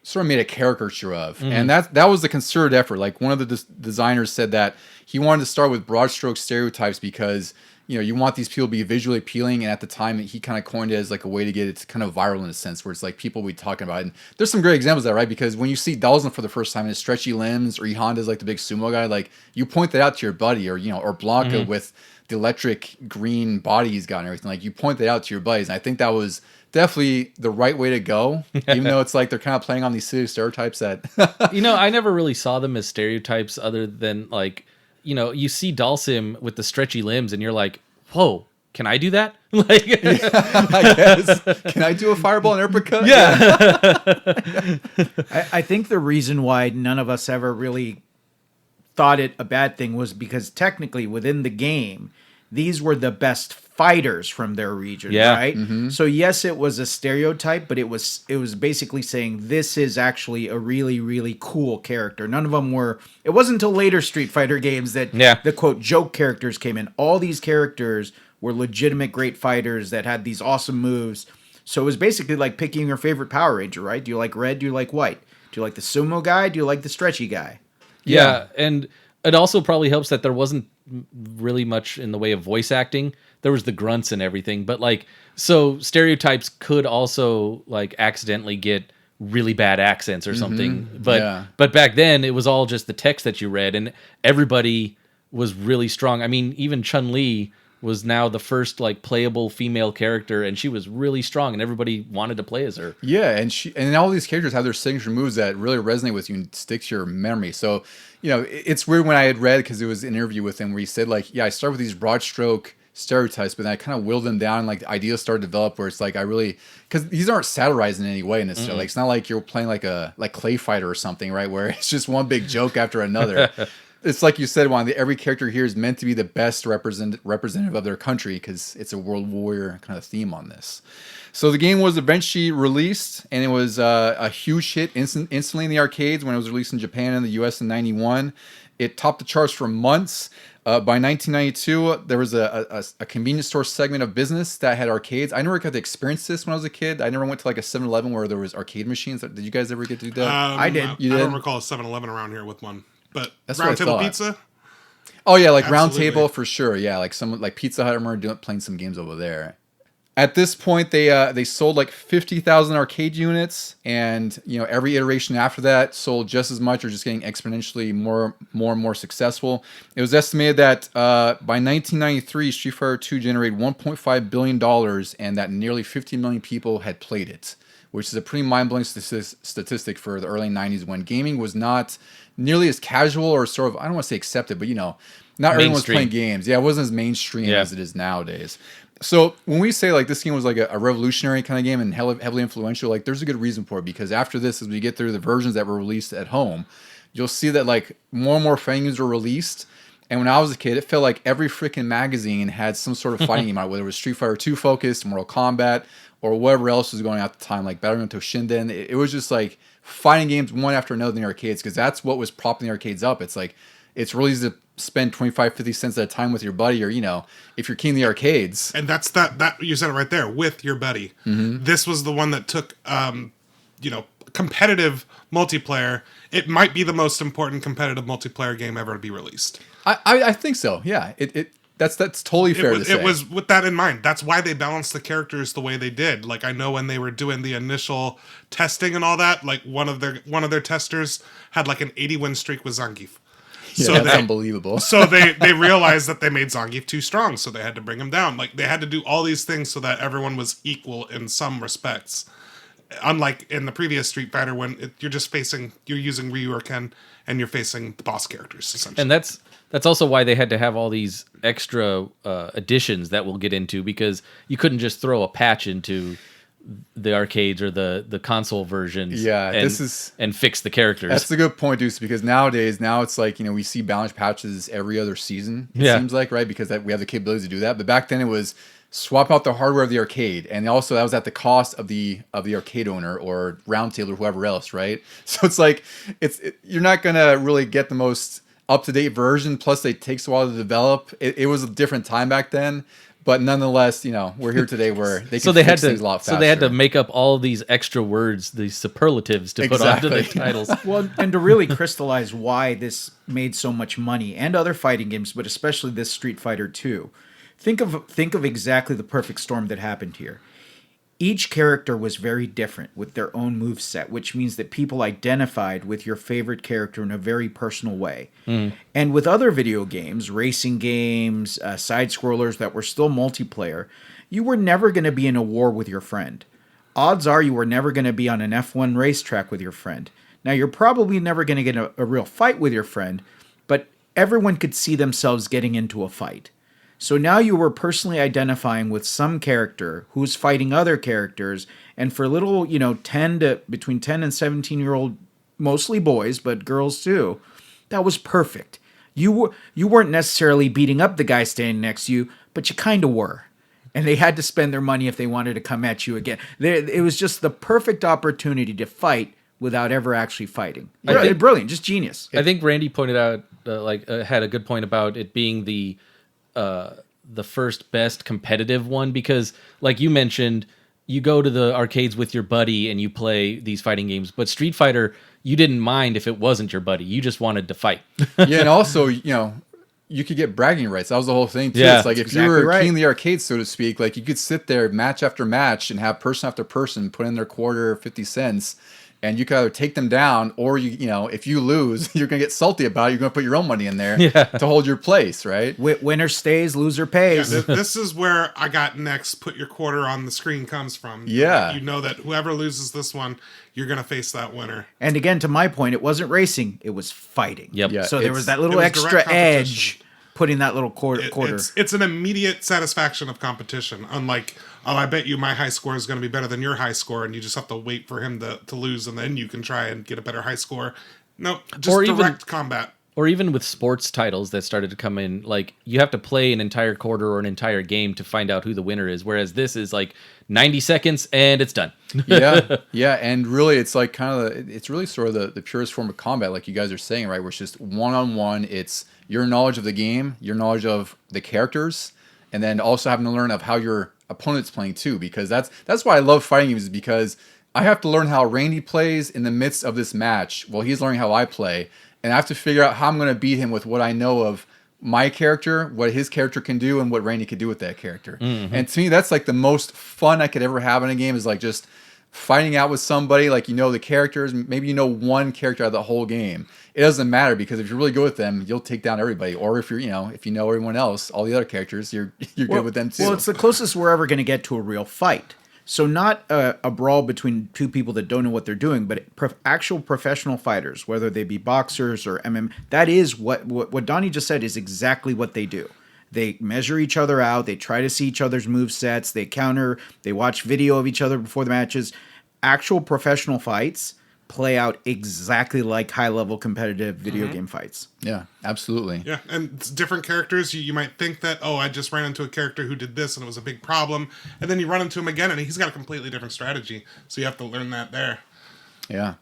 sort of made a caricature of. Mm-hmm. And that was the concerted effort. Like one of the designers said that he wanted to start with broad stroke stereotypes because you want these people to be visually appealing, and at the time he kind of coined it as like a way to get it kind of viral in a sense, where it's like people be talking about it. And there's some great examples of that, right? Because when you see Dalsum for the first time and his stretchy limbs, or E Honda's like the big sumo guy, like you point that out to your buddy, or or Blanca with the electric green body he's got and everything. Like you point that out to your buddies, and I think that was definitely the right way to go, even though it's like they're kind of playing on these silly stereotypes that I never really saw them as stereotypes other than like you see Dalsim with the stretchy limbs and you're like, whoa, can I do that? Like, I guess. Can I do a fireball and uppercut? Yeah. I think the reason why none of us ever really thought it a bad thing was because technically within the game, these were the best fighters from their region, right? Mm-hmm. So yes, it was a stereotype, but it was basically saying this is actually a really, really cool character. None of them were. It wasn't until later Street Fighter games that the quote joke characters came in. All these characters were legitimate great fighters that had these awesome moves. So it was basically like picking your favorite Power Ranger, right? Do you like red? Do you like white? Do you like the sumo guy? Do you like the stretchy guy? Yeah, and it also probably helps that there wasn't really much in the way of voice acting. There was the grunts and everything, but so stereotypes could also accidentally get really bad accents or something. But back then it was all just the text that you read, and everybody was really strong. I mean, even Chun-Li was now the first playable female character, and she was really strong, and everybody wanted to play as her. Yeah, and all these characters have their signature moves that really resonate with you and stick to your memory. So, it's weird when I had read, because it was an interview with him where he said I start with these broad stroke stereotypes, but then I kind of willed them down, and the ideas started to develop where it's because these aren't satirized in any way necessarily. It's not like you're playing like Clay Fighter or something, right? Where it's just one big joke after another. It's like you said, Juan, every character here is meant to be the best representative of their country because it's a World Warrior kind of theme on this. So the game was eventually released, and it was a huge hit instantly in the arcades when it was released in Japan and the US in 91. It topped the charts for months. By 1992, there was a convenience store segment of business that had arcades. I never got to experience this when I was a kid. I never went to a 7-Eleven where there was arcade machines. Did you guys ever get to do that? I did. I don't recall a 7-Eleven around here with one. But that's Round Table Pizza? Oh, yeah, Round Table for sure. Yeah, someone Pizza Hut, I remember playing some games over there. At this point, they sold 50,000 arcade units, and every iteration after that sold just as much or just getting exponentially more and more successful. It was estimated that by 1993, Street Fighter 2 generated $1.5 billion, and that nearly 50 million people had played it, which is a pretty mind-blowing statistic for the early 90s when gaming was not nearly as casual or sort of, I don't want to say accepted, but not everyone was playing games. Yeah, it wasn't as mainstream as it is nowadays. So when we say this game was a revolutionary kind of game and heavily influential, there's a good reason for it, because after this, as we get through the versions that were released at home, you'll see that more and more fighting games were released. And when I was a kid, it felt like every freaking magazine had some sort of fighting game out, whether it was Street Fighter 2 focused, Mortal Kombat, or whatever else was going on at the time, like Battle Toshinden. It was just like fighting games one after another in the arcades, because that's what was propping the arcades up. It's like, it's really easy to spend 25, 50 cents at a time with your buddy, or, if you're king of the arcades. And that's that you said it right there, with your buddy. Mm-hmm. This was the one that took, competitive multiplayer. It might be the most important competitive multiplayer game ever to be released. I think so. Yeah. That's totally fair to say. It was with that in mind. That's why they balanced the characters the way they did. Like, I know when they were doing the initial testing and all that, like one of their testers had like an 80 win streak with Zangief. Yeah, so that's unbelievable. So they realized that they made Zangief too strong, so they had to bring him down. Like, they had to do all these things so that everyone was equal in some respects. Unlike in the previous Street Fighter, when you're using Ryu or Ken, and you're facing the boss characters, essentially. And that's also why they had to have all these extra additions that we'll get into, because you couldn't just throw a patch into the arcades or the console versions and fix the characters. That's a good point, Deuce, because nowadays, it's like, we see balance patches every other season, it seems like, right? Because we have the capabilities to do that. But back then it was swap out the hardware of the arcade, and also that was at the cost of the arcade owner or Roundtable or whoever else, right? So it's like, you're not going to really get the most up-to-date version, plus it takes a while to develop. It was a different time back then. But nonetheless, we're here today where they can fix things a lot faster. So they had to make up all these extra words, these superlatives to put onto the titles. Well, and to really crystallize why this made so much money, and other fighting games, but especially this Street Fighter 2, think of exactly the perfect storm that happened here. Each character was very different with their own moveset, which means that people identified with your favorite character in a very personal way. Mm. And with other video games, racing games, side-scrollers that were still multiplayer, you were never going to be in a war with your friend. Odds are you were never going to be on an F1 racetrack with your friend. Now, you're probably never going to get a real fight with your friend, but everyone could see themselves getting into a fight. So now you were personally identifying with some character who's fighting other characters, and for little, between 10 and 17-year-old, mostly boys, but girls too, that was perfect. You weren't necessarily beating up the guy standing next to you, but you kind of were. And they had to spend their money if they wanted to come at you again. It was just the perfect opportunity to fight without ever actually fighting. Brilliant, just genius. I think Randy pointed out, had a good point about it being the first best competitive one, because like you mentioned, you go to the arcades with your buddy and you play these fighting games, but Street Fighter, you didn't mind if it wasn't your buddy, you just wanted to fight. Yeah, and also you could get bragging rights. That was the whole thing too. Yeah, it's like if you were king of the arcade, so to speak, like you could sit there match after match and have person after person put in their quarter, 50 cents, and you can either take them down, or if you lose, you're gonna get salty about it. You're gonna put your own money in there to hold your place, right? Winner stays, loser pays. Yeah, this is where I got next. Put your quarter on the screen comes from. Yeah, you know that whoever loses this one, you're gonna face that winner. And again, to my point, it wasn't racing; it was fighting. Yep. Yeah, so there was that little extra edge. Putting that little quarter. It's an immediate satisfaction of competition. Unlike, I bet you my high score is going to be better than your high score, and you just have to wait for him to lose, and then you can try and get a better high score. No, just direct combat. Or even with sports titles that started to come in, like you have to play an entire quarter or an entire game to find out who the winner is, whereas this is like 90 seconds and it's done. Yeah, and really it's like it's really sort of the purest form of combat, like you guys are saying, right? Where it's just one-on-one. It's your knowledge of the game, your knowledge of the characters, and then also having to learn of how your opponent's playing too, because that's why I love fighting games, is because I have to learn how Randy plays in the midst of this match while he's learning how I play. And I have to figure out how I'm going to beat him with what I know of my character, what his character can do, and what Randy could do with that character. Mm-hmm. And to me, that's like the most fun I could ever have in a game, is like just fighting out with somebody, like the characters, maybe one character out of the whole game. It doesn't matter, because if you're really good with them, you'll take down everybody. Or if you're, if you know everyone else, all the other characters, you're good with them too. Well, it's the closest we're ever going to get to a real fight. So not a brawl between two people that don't know what they're doing, but actual professional fighters, whether they be boxers or MMA. That is what Donnie just said is exactly what they do. They measure each other out. They try to see each other's movesets. They counter. They watch video of each other before the matches. Actual professional fights play out exactly like high-level competitive video game fights. Yeah, absolutely. Yeah, and it's different characters. You might think that, oh, I just ran into a character who did this and it was a big problem. And then you run into him again and he's got a completely different strategy. So you have to learn that there. Yeah.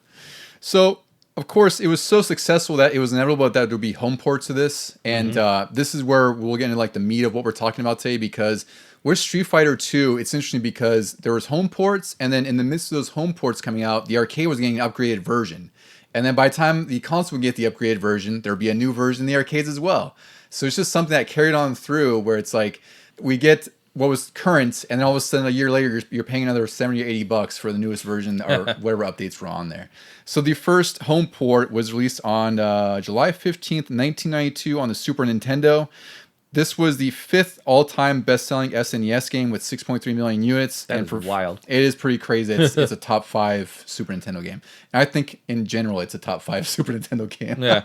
So, of course, it was so successful that it was inevitable that there would be home ports of this. And this is where we'll get into like the meat of what we're talking about today, because with Street Fighter 2, it's interesting because there was home ports, and then in the midst of those home ports coming out, the arcade was getting an upgraded version. And then by the time the console would get the upgraded version, there would be a new version in the arcades as well. So it's just something that carried on through, where it's like we get what was current, and then all of a sudden a year later you're paying another $70 or $80 for the newest version or whatever updates were on there. So the first home port was released on July 15th, 1992 on the Super Nintendo. This was the 5th all-time best-selling SNES game with 6.3 million units. That is wild. It is pretty crazy. It's a top 5 Super Nintendo game. And I think in general it's a top 5 Super Nintendo game. Yeah.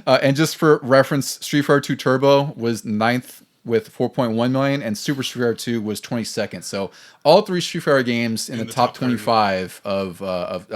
And just for reference, Street Fighter 2 Turbo was 9th with 4.1 million, and Super Street Fighter 2 was 22nd. So all 3 Street Fighter games in the top 25 of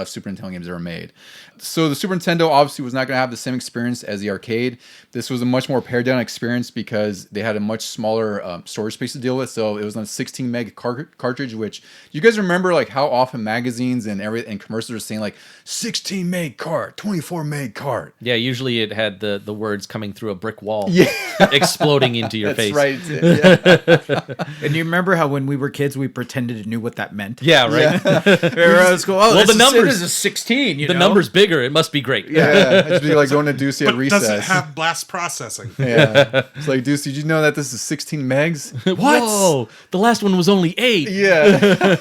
Super Nintendo games ever made. So the Super Nintendo obviously was not going to have the same experience as the arcade. This was a much more pared down experience because they had a much smaller storage space to deal with. So it was on a 16 meg cartridge, which you guys remember like how often magazines and commercials are saying like 16 meg cart, 24 meg cart. Yeah, usually it had the words coming through a brick wall, Yeah. exploding into your face. Right. Yeah. And you remember how when we were kids, we pretended to knew what that meant? Yeah, right. Well, the numbers- is a 16. The number's bigger. It must be great. Yeah, it'd be like going to Ducey at But recess. does it have blast processing? Yeah, it's like, Ducey, did you know that this is 16 megs? What? Whoa, the last one was only 8. Yeah.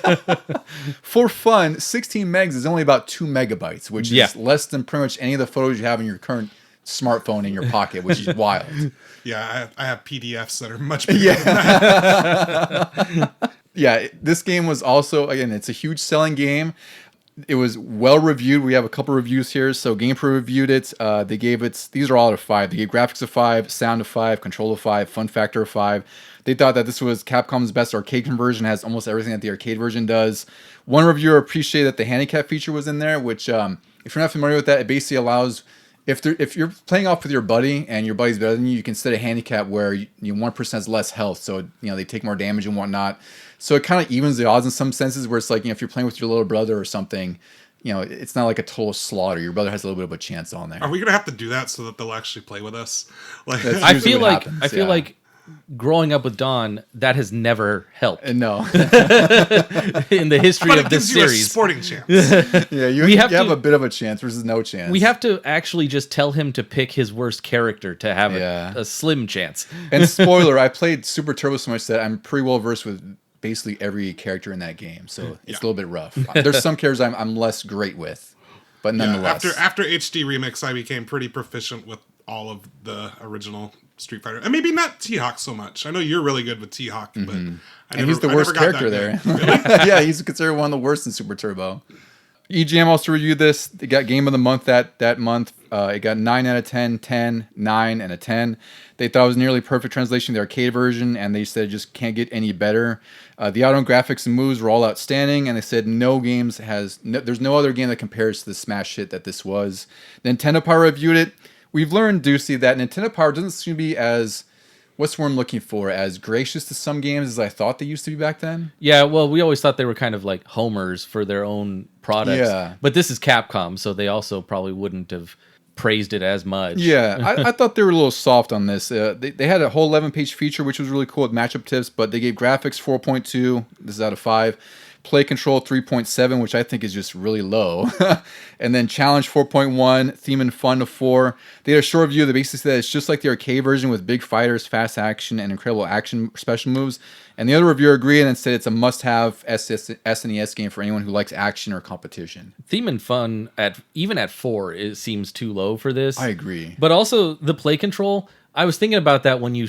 For fun, 16 megs is only about 2 megabytes, which is less than pretty much any of the photos you have in your current smartphone in your pocket, which is wild. Yeah, I have PDFs that are much bigger than that. Yeah, this game was also, again, it's a huge selling game. It was well reviewed. We have a couple reviews here. So GamePro reviewed it. They gave it, these are all out of 5. They gave graphics a 5, sound a 5, control a 5, fun factor a 5. They thought that this was Capcom's best arcade conversion, has almost everything that the arcade version does. One reviewer appreciated that the handicap feature was in there, which if you're not familiar with that, it basically allows, if you're playing off with your buddy and your buddy's better than you, you can set a handicap where one person has less health, so they take more damage and whatnot. So it kind of evens the odds in some senses, where it's like, if you're playing with your little brother or something, it's not like a total slaughter. Your brother has a little bit of a chance on there. Are we gonna have to do that so that they'll actually play with us? Like, That's I usually feel what like happens, growing up with Dawn, that has never helped No. in the history but of it this gives you a series. sporting chance. Yeah, you have have to- a bit of a chance versus no chance. We have to actually just tell him to pick his worst character to have a slim chance. And spoiler, I played Super Turbo so much that I'm pretty well versed with basically every character in that game, so it's a little bit rough. There's some characters I'm less great with, but nonetheless. After HD Remix, I became pretty proficient with all of the original Street Fighter, and maybe not T-Hawk so much. I know you're really good with T-Hawk, but And he's the worst character there. Yeah, he's considered one of the worst in Super Turbo. EGM also reviewed this. They got Game of the Month that month. It got 9 out of 10, 10, 9, and a 10. They thought it was nearly perfect translation of the arcade version, and they said it just can't get any better. The auto graphics and moves were all outstanding, and they said there's no other game that compares to the smash hit that this was. Nintendo Power reviewed it. We've learned, Ducey, that Nintendo Power doesn't seem to be as, what's the word I'm looking for, as gracious to some games as I thought they used to be back then. Yeah, well, we always thought they were kind of like homers for their own products. Yeah. But this is Capcom, so they also probably wouldn't have praised it as much. Yeah, I thought they were a little soft on this. They had a whole 11-page feature, which was really cool with matchup tips, but they gave graphics 4.2. This is out of 5. Play control 3.7, which I think is just really low. And then challenge 4.1, theme and fun to 4. They had a short review that basically said it's just like the arcade version with big fighters, fast action, and incredible action special moves. And the other reviewer agreed and said it's a must-have SNES game for anyone who likes action or competition. Theme and fun even at 4, it seems too low for this. I agree. But also the play control. I was thinking about that when you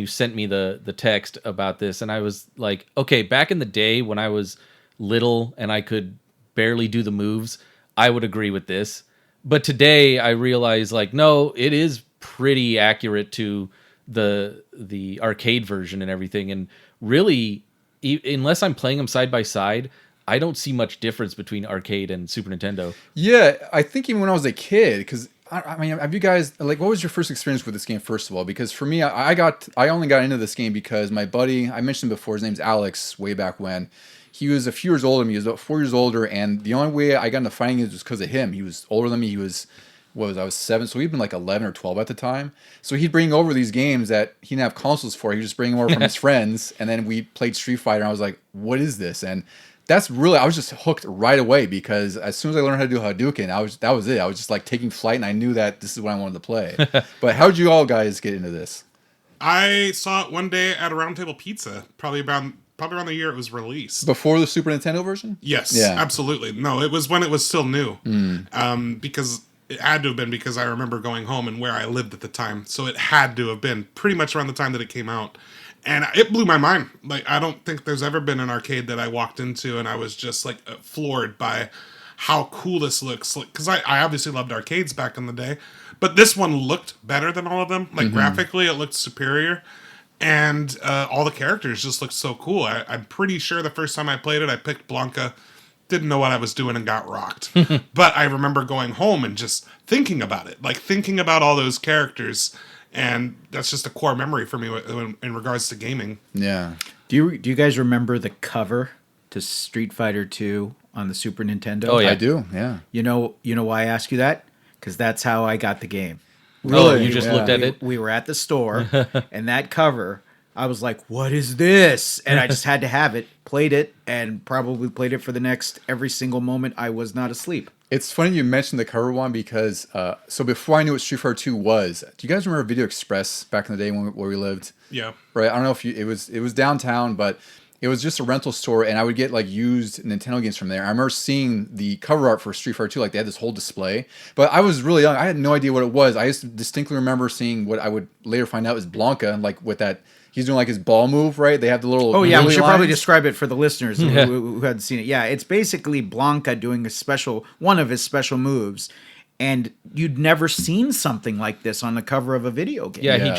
sent me the text about this, and I was like, okay, back in the day when I was little and I could barely do the moves, I would agree with this. But today I realize, like, no, it is pretty accurate to the arcade version and everything. And really, unless I'm playing them side by side, I don't see much difference between arcade and Super Nintendo. Yeah, I think even when I was a kid, because I mean, have you guys like what was your first experience with this game? First of all, because for me, I only got into this game because my buddy I mentioned before, his name's Alex, way back when. He was a few years older than me. He was about 4 years older, and the only way I got into fighting games was because of him. He was older than me. I was 7, so he'd been like 11 or 12 at the time. So he'd bring over these games that he didn't have consoles for. He'd just bring them over from his friends, and then we played Street Fighter, and I was like, what is this? And I was just hooked right away because as soon as I learned how to do Hadouken, that was it. I was just like taking flight, and I knew that this is what I wanted to play. But how did you all guys get into this? I saw it one day at a Round Table Pizza, probably around the year it was released. Before the Super Nintendo version? Yes, Yeah. absolutely. No, it was when it was still new. Because it had to have been because I remember going home and where I lived at the time. So it had to have been pretty much around the time that it came out. And it blew my mind. Like, I don't think there's ever been an arcade that I walked into and I was just, like, floored by how cool this looks. Because I obviously loved arcades back in the day. But this one looked better than all of them. Like, graphically, it looked superior. And all the characters just looked so cool. I'm pretty sure the first time I played it, I picked Blanca. Didn't know what I was doing and got rocked. But I remember going home and just thinking about it. Like, thinking about all those characters. And that's just a core memory for me in regards to gaming. Yeah. Do you guys remember the cover to Street Fighter 2 on the Super Nintendo? Oh, yeah. I do, yeah. You know why I ask you that? Because that's how I got the game. Oh, you just looked at it? We were at the store, and that cover, I was like, what is this? And I just had to have it, played it, and probably played it for the next every single moment I was not asleep. It's funny you mentioned the cover one because, so before I knew what Street Fighter 2 was, do you guys remember Video Express back in the day where we lived? Yeah. Right? I don't know if it was downtown, but it was just a rental store, and I would get like used Nintendo games from there. I remember seeing the cover art for Street Fighter 2, like they had this whole display. But I was really young. I had no idea what it was. I just distinctly remember seeing what I would later find out was Blanca, like with that. He's doing like his ball move, right? They have the little. Oh yeah, we should probably lines. describe it for the listeners who hadn't seen it. Yeah, it's basically Blanca doing one of his special moves, and you'd never seen something like this on the cover of a video game. Yeah,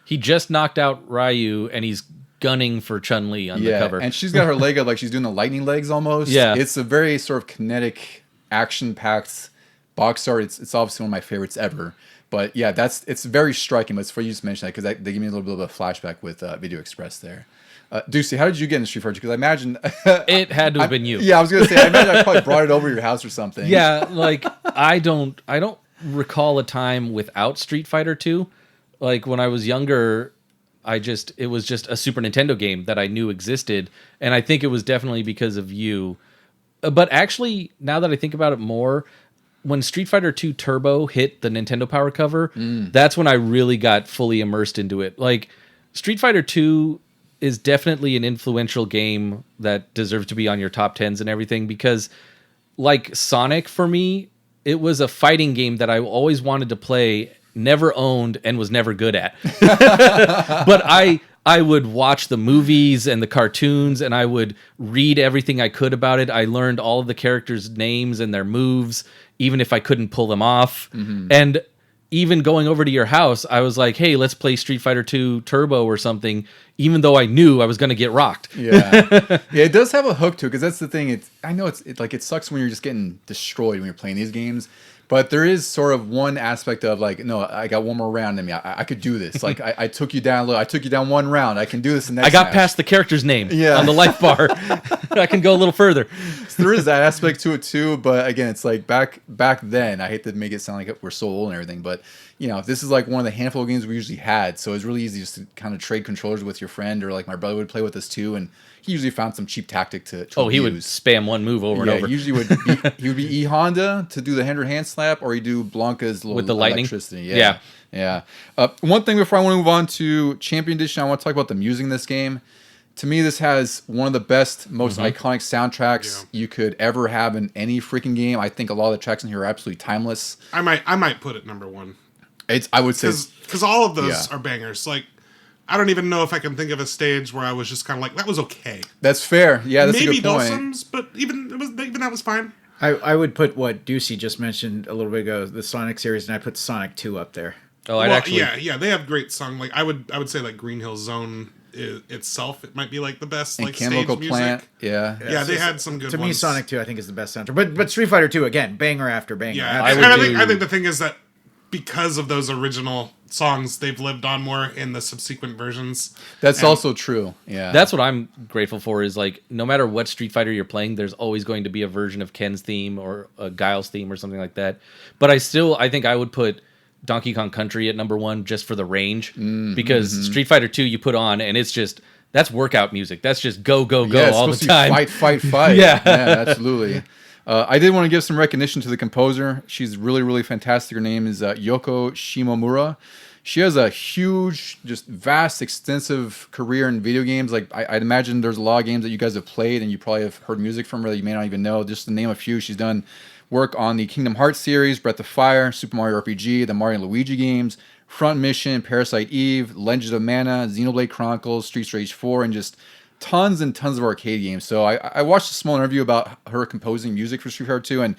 he just knocked out Ryu, and he's gunning for Chun-Li on the cover. And she's got her leg up like she's doing the lightning legs almost. Yeah. It's a very sort of kinetic, action-packed box art. It's obviously one of my favorites ever. But yeah, it's very striking. But it's funny you just mentioned that because they give me a little bit of a flashback with Video Express there. Ducey, how did you get into Street Fighter? Because I imagine It had to have been you. Yeah, I was gonna say I imagine I probably brought it over to your house or something. Yeah, like I don't recall a time without Street Fighter 2. Like when I was younger, it was just a Super Nintendo game that I knew existed, and I think it was definitely because of you. But actually, now that I think about it more, when Street Fighter 2 Turbo hit the Nintendo Power cover, that's when I really got fully immersed into it. Like Street Fighter 2 is definitely an influential game that deserves to be on your top 10s and everything because like Sonic for me, it was a fighting game that I always wanted to play, never owned, and was never good at. But I would watch the movies and the cartoons, and I would read everything I could about it. I learned all of the characters' names and their moves, even if I couldn't pull them off. And even going over to your house, I was like, hey, let's play Street Fighter 2 Turbo or something, even though I knew I was going to get rocked. Yeah. Yeah, it does have a hook to it, because that's the thing. I know it sucks when you're just getting destroyed when you're playing these games. But there is sort of one aspect of like, no, I got one more round in me. I could do this. Like I took you down. Look, I took you down one round. I can do this. I got past the character's name on the life bar. I can go a little further. So there is that aspect to it too. But again, it's like back then. I hate to make it sound like we're so old and everything, but this is like one of the handful of games we usually had. So it's really easy just to kind of trade controllers with your friend, or like my brother would play with us too, and he usually found some cheap tactic to he would spam one move over and over. Usually he would be E Honda to do the hand slap, or he'd do Blanca's little with the lightning. Electricity. Yeah. One thing before I want to move on to Champion Edition, I want to talk about the music in this game. To me, this has one of the best, most iconic soundtracks you could ever have in any freaking game. I think a lot of the tracks in here are absolutely timeless. I might put it number one. I would say because all of those are bangers. Like, I don't even know if I can think of a stage where I was just kind of like, that was okay. That's fair. Yeah, that's maybe a good point. Dawson's, but even that was fine. I would put what Ducey just mentioned a little bit ago, the Sonic series, and I put Sonic 2 up there. Oh, They have great song. Like I would say like Green Hill Zone itself, it might be like the best And like Chemical stage Plant, music. yeah. Yeah, they had some good To ones. me, Sonic 2, I think, is the best soundtrack. But Street Fighter 2, again, banger after banger. Yeah, I and would I do- think the thing is that because of those original songs, they've lived on more in the subsequent versions. That's And- also true. Yeah. That's what I'm grateful for is like no matter what Street Fighter you're playing, there's always going to be a version of Ken's theme or a Guile's theme or something like that. But I think I would put Donkey Kong Country at number 1 just for the range because Street Fighter 2 you put on and it's just that's workout music. That's just go yeah, it's all the supposed to be time. fight. Yeah. Yeah, absolutely. I did want to give some recognition to the composer. She's really, really fantastic. Her name is Yoko Shimomura. She has a huge, just vast, extensive career in video games. Like I'd imagine there's a lot of games that you guys have played and you probably have heard music from her that you may not even know. Just to name a few, she's done work on the Kingdom Hearts series, Breath of Fire, Super Mario RPG, the Mario and Luigi games, Front Mission, Parasite Eve, Legend of Mana, Xenoblade Chronicles, Streets Rage 4, and just tons and tons of arcade games. So I watched a small interview about her composing music for Street Fighter 2, and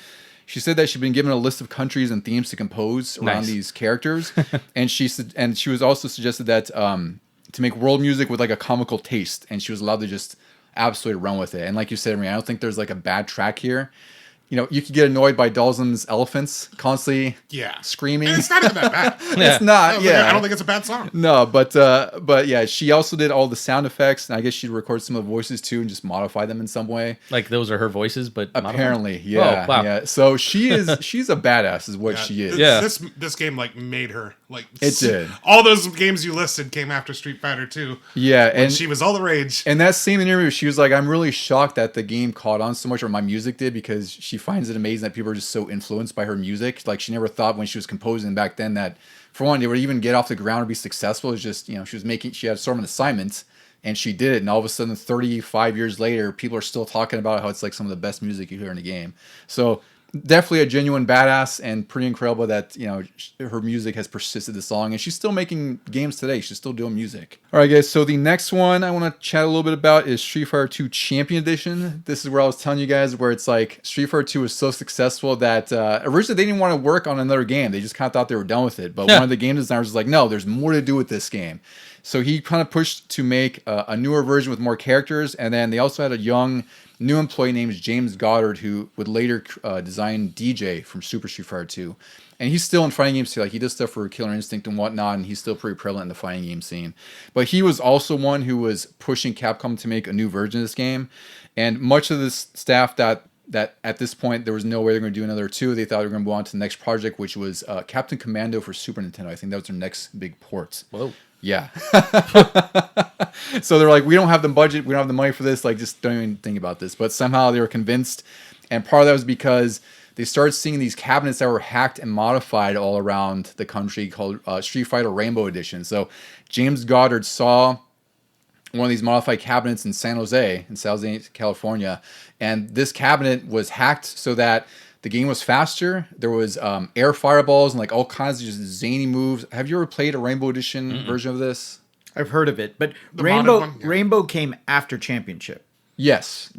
she said that she'd been given a list of countries and themes to compose around Nice. these characters, and she was also suggested that to make world music with like a comical taste, and she was allowed to just absolutely run with it. And like you said, Maria, I don't think there's like a bad track here. You know, you could get annoyed by Dalsum's elephants constantly screaming. And it's not even that bad. It's not, yeah. I don't think it's a bad song. No, but yeah, she also did all the sound effects, and I guess she'd record some of the voices too and just modify them in some way. Like those are her voices, but modified? Apparently, yeah, Oh, wow. yeah. So she's a badass, is what she is. Yeah. This game like made her like It did. All those games you listed came after Street Fighter 2. Yeah, And and she was all the rage. in that same interview, she was like, "I'm really shocked that the game caught on so much, or my music did, because she finds it amazing that people are just so influenced by her music. Like she never thought when she was composing back then that, for one, they would even get off the ground or be successful. It's just, you know, she had sort of an assignment, and she did it. And all of a sudden, 35 years later, people are still talking about how it's like some of the best music you hear in the game. So definitely a genuine badass, and pretty incredible that, you know, her music has persisted this long, and she's still making games today. She's still doing music. All right, guys. So the next one I want to chat a little bit about is Street Fighter 2 Champion Edition. This is where I was telling you guys where it's like Street Fighter 2 was so successful that originally they didn't want to work on another game. They just kind of thought they were done with it. But one of the game designers was like, no, there's more to do with this game. So he kind of pushed to make a newer version with more characters, and then they also had a young new employee named James Goddard, who would later design DJ from Super Street Fighter 2. And he's still in fighting games too. Like he does stuff for Killer Instinct and whatnot, and he's still pretty prevalent in the fighting game scene. But he was also one who was pushing Capcom to make a new version of this game. And much of this staff that at this point there was no way they're going to do another 2. They thought they were going to go on to the next project, which was Captain Commando for Super Nintendo. I think that was their next big port. Whoa. Yeah. So they're like, we don't have the budget, we don't have the money for this, like just don't even think about this. But somehow they were convinced, and part of that was because they started seeing these cabinets that were hacked and modified all around the country called Street Fighter Rainbow Edition. So James Goddard saw one of these modified cabinets in San Jose, California, and this cabinet was hacked so that the game was faster. There was air fireballs and like all kinds of just zany moves. Have you ever played a Rainbow Edition version of this? I've heard of it, but The Rainbow modded one? Yeah. Rainbow came after Championship. Yes,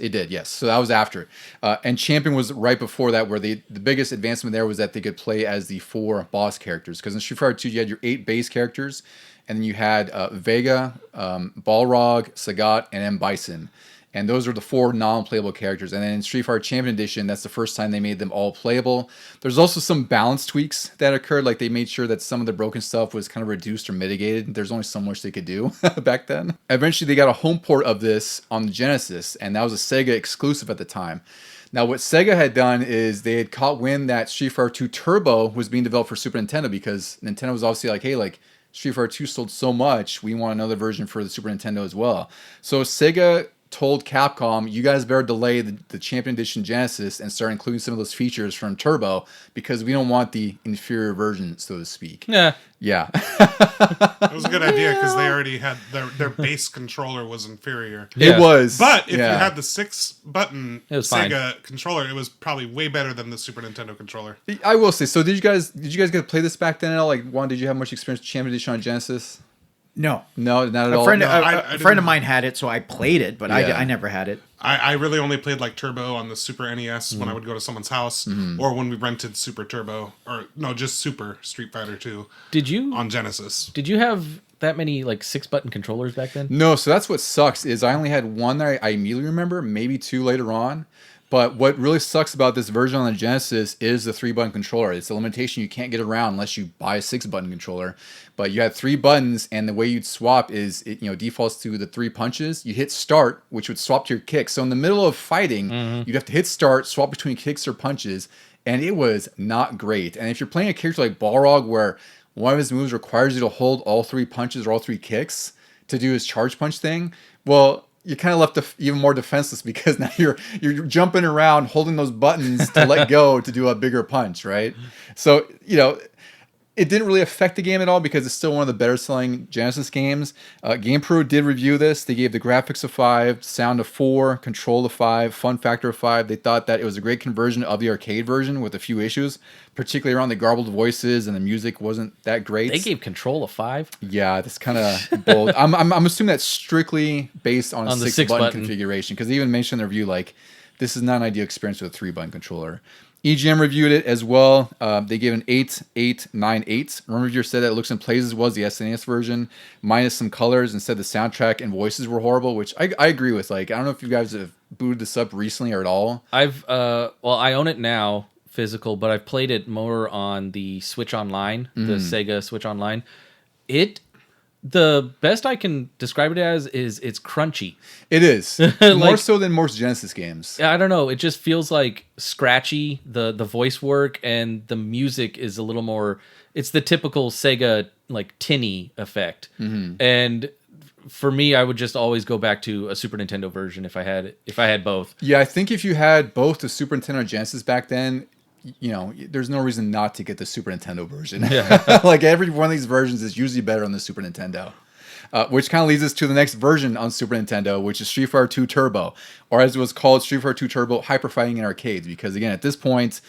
it did. Yes, so that was after, and Champion was right before that, where the biggest advancement there was that they could play as the 4 boss characters. Because in Street Fighter 2, you had your 8 base characters, and then you had Vega, Balrog, Sagat, and M. Bison. And those are the 4 non-playable characters. And then in Street Fighter Champion Edition, that's the first time they made them all playable. There's also some balance tweaks that occurred. Like they made sure that some of the broken stuff was kind of reduced or mitigated. There's only so much they could do back then. Eventually, they got a home port of this on the Genesis, and that was a Sega exclusive at the time. Now, what Sega had done is they had caught wind that Street Fighter 2 Turbo was being developed for Super Nintendo, because Nintendo was obviously like, hey, like, Street Fighter 2 sold so much, we want another version for the Super Nintendo as well. So Sega told Capcom, you guys better delay the Champion Edition Genesis and start including some of those features from Turbo, because we don't want the inferior version, so to speak. Yeah. Yeah. It was a good idea because they already had their base controller was inferior. Yeah. It was. But if yeah. you had the 6-button It was Sega controller, it was probably way better than the Super Nintendo controller. I will say, so did you guys get to play this back then at all? Like, Juan, did you have much experience with Champion Edition on Genesis? No. No, not at all. A friend, No, I a friend didn't- of mine had it, so I played it, but Yeah. I never had it. I really only played like Turbo on the Super NES when I would go to someone's house, or when we rented Super Turbo, or no, just Super Street Fighter 2 Did you on Genesis. Did you have that many like 6-button controllers back then? No, so that's what sucks is I only had one that I immediately remember, maybe two later on. But what really sucks about this version on the Genesis is the 3-button controller. It's a limitation you can't get around unless you buy a 6-button controller. But you had 3 buttons, and the way you'd swap is it defaults to the 3 punches. You hit start, which would swap to your kicks. So in the middle of fighting, you'd have to hit start, swap between kicks or punches, and it was not great. And if you're playing a character like Balrog, where one of his moves requires you to hold all 3 punches or all 3 kicks to do his charge punch thing, well, you're kind of left even more defenseless because now you're jumping around holding those buttons to let go to do a bigger punch, right? So, it didn't really affect the game at all because it's still one of the better selling Genesis games. GamePro did review this. They gave the graphics a 5, sound a 4, control a 5, fun factor a 5. They thought that it was a great conversion of the arcade version with a few issues, particularly around the garbled voices and the music wasn't that great. They gave control a 5? Yeah, that's kind of bold. I'm assuming that's strictly based on a 6-button configuration because they even mentioned in their review like this is not an ideal experience with a 3-button controller. EGM reviewed it as well. They gave an 8, 8, 9, 8. One reviewer said that it looks and plays as well as the SNES version, minus some colors, and said the soundtrack and voices were horrible, which I agree with. Like, I don't know if you guys have booted this up recently or at all. I own it now, physical, but I've played it more on the Switch Online, the Sega Switch Online. The best I can describe it as is it's crunchy. It is. More so than most Genesis games. I don't know. It just feels like scratchy, the voice work, and the music is a little more... It's the typical Sega, like, tinny effect. And for me, I would just always go back to a Super Nintendo version if I had both. Yeah, I think if you had both the Super Nintendo and Genesis back then... there's no reason not to get the Super Nintendo version. Yeah. Like every one of these versions is usually better on the Super Nintendo. Which kind of leads us to the next version on Super Nintendo, which is Street Fighter 2 Turbo, or as it was called, Street Fighter 2 Turbo Hyper Fighting in arcades. Because again, at this point,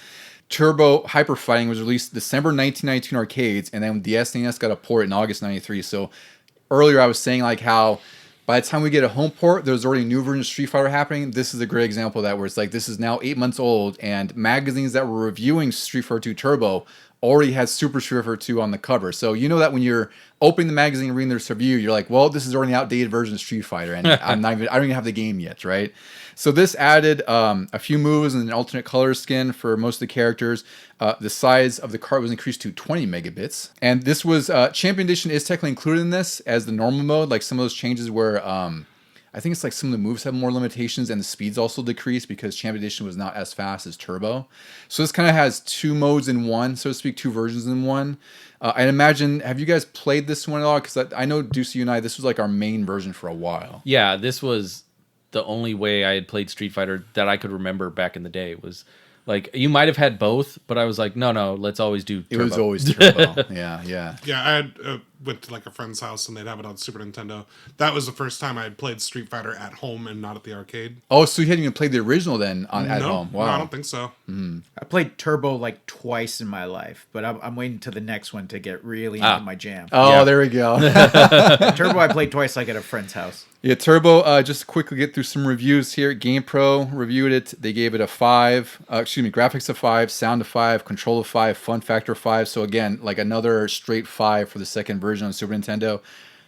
Turbo Hyper Fighting was released December 1992 in arcades, and then the SNES got a port in August 93. So earlier I was saying like how by the time we get a home port, there's already a new version of Street Fighter happening. This is a great example of that, where it's like this is now 8 months old, and magazines that were reviewing Street Fighter 2 Turbo already had Super Street Fighter 2 on the cover. So you know that when you're opening the magazine and reading this review, you're like, well, this is already an outdated version of Street Fighter, and I don't even have the game yet, right? So this added a few moves and an alternate color skin for most of the characters. The size of the card was increased to 20 megabits. And this was, Champion Edition is technically included in this as the normal mode. Like some of those changes where, I think it's like some of the moves have more limitations and the speeds also decreased because Champion Edition was not as fast as Turbo. So this kind of has 2 modes in one, so to speak, 2 versions in one. I'd imagine, have you guys played this one at all? Because I know, Deuce, you and I, this was like our main version for a while. Yeah, this was the only way I had played Street Fighter that I could remember back in the day. Was like, you might have had both, but I was like, no, let's always do Turbo. It was always Turbo. Yeah. Yeah, I had went to like a friend's house and they'd have it on Super Nintendo. That was the first time I had played Street Fighter at home and not at the arcade. Oh, so you hadn't even played the original then at home? Wow. No, I don't think so. I played Turbo like twice in my life, but I'm waiting to the next one to get really into my jam. Oh, Yeah. There we go. Turbo I played twice like at a friend's house. Yeah, Turbo, just to quickly get through some reviews here. GamePro reviewed it. They gave it a 5. Graphics a 5, sound a 5, control a 5, fun factor 5. So again, like another straight 5 for the second version on Super Nintendo.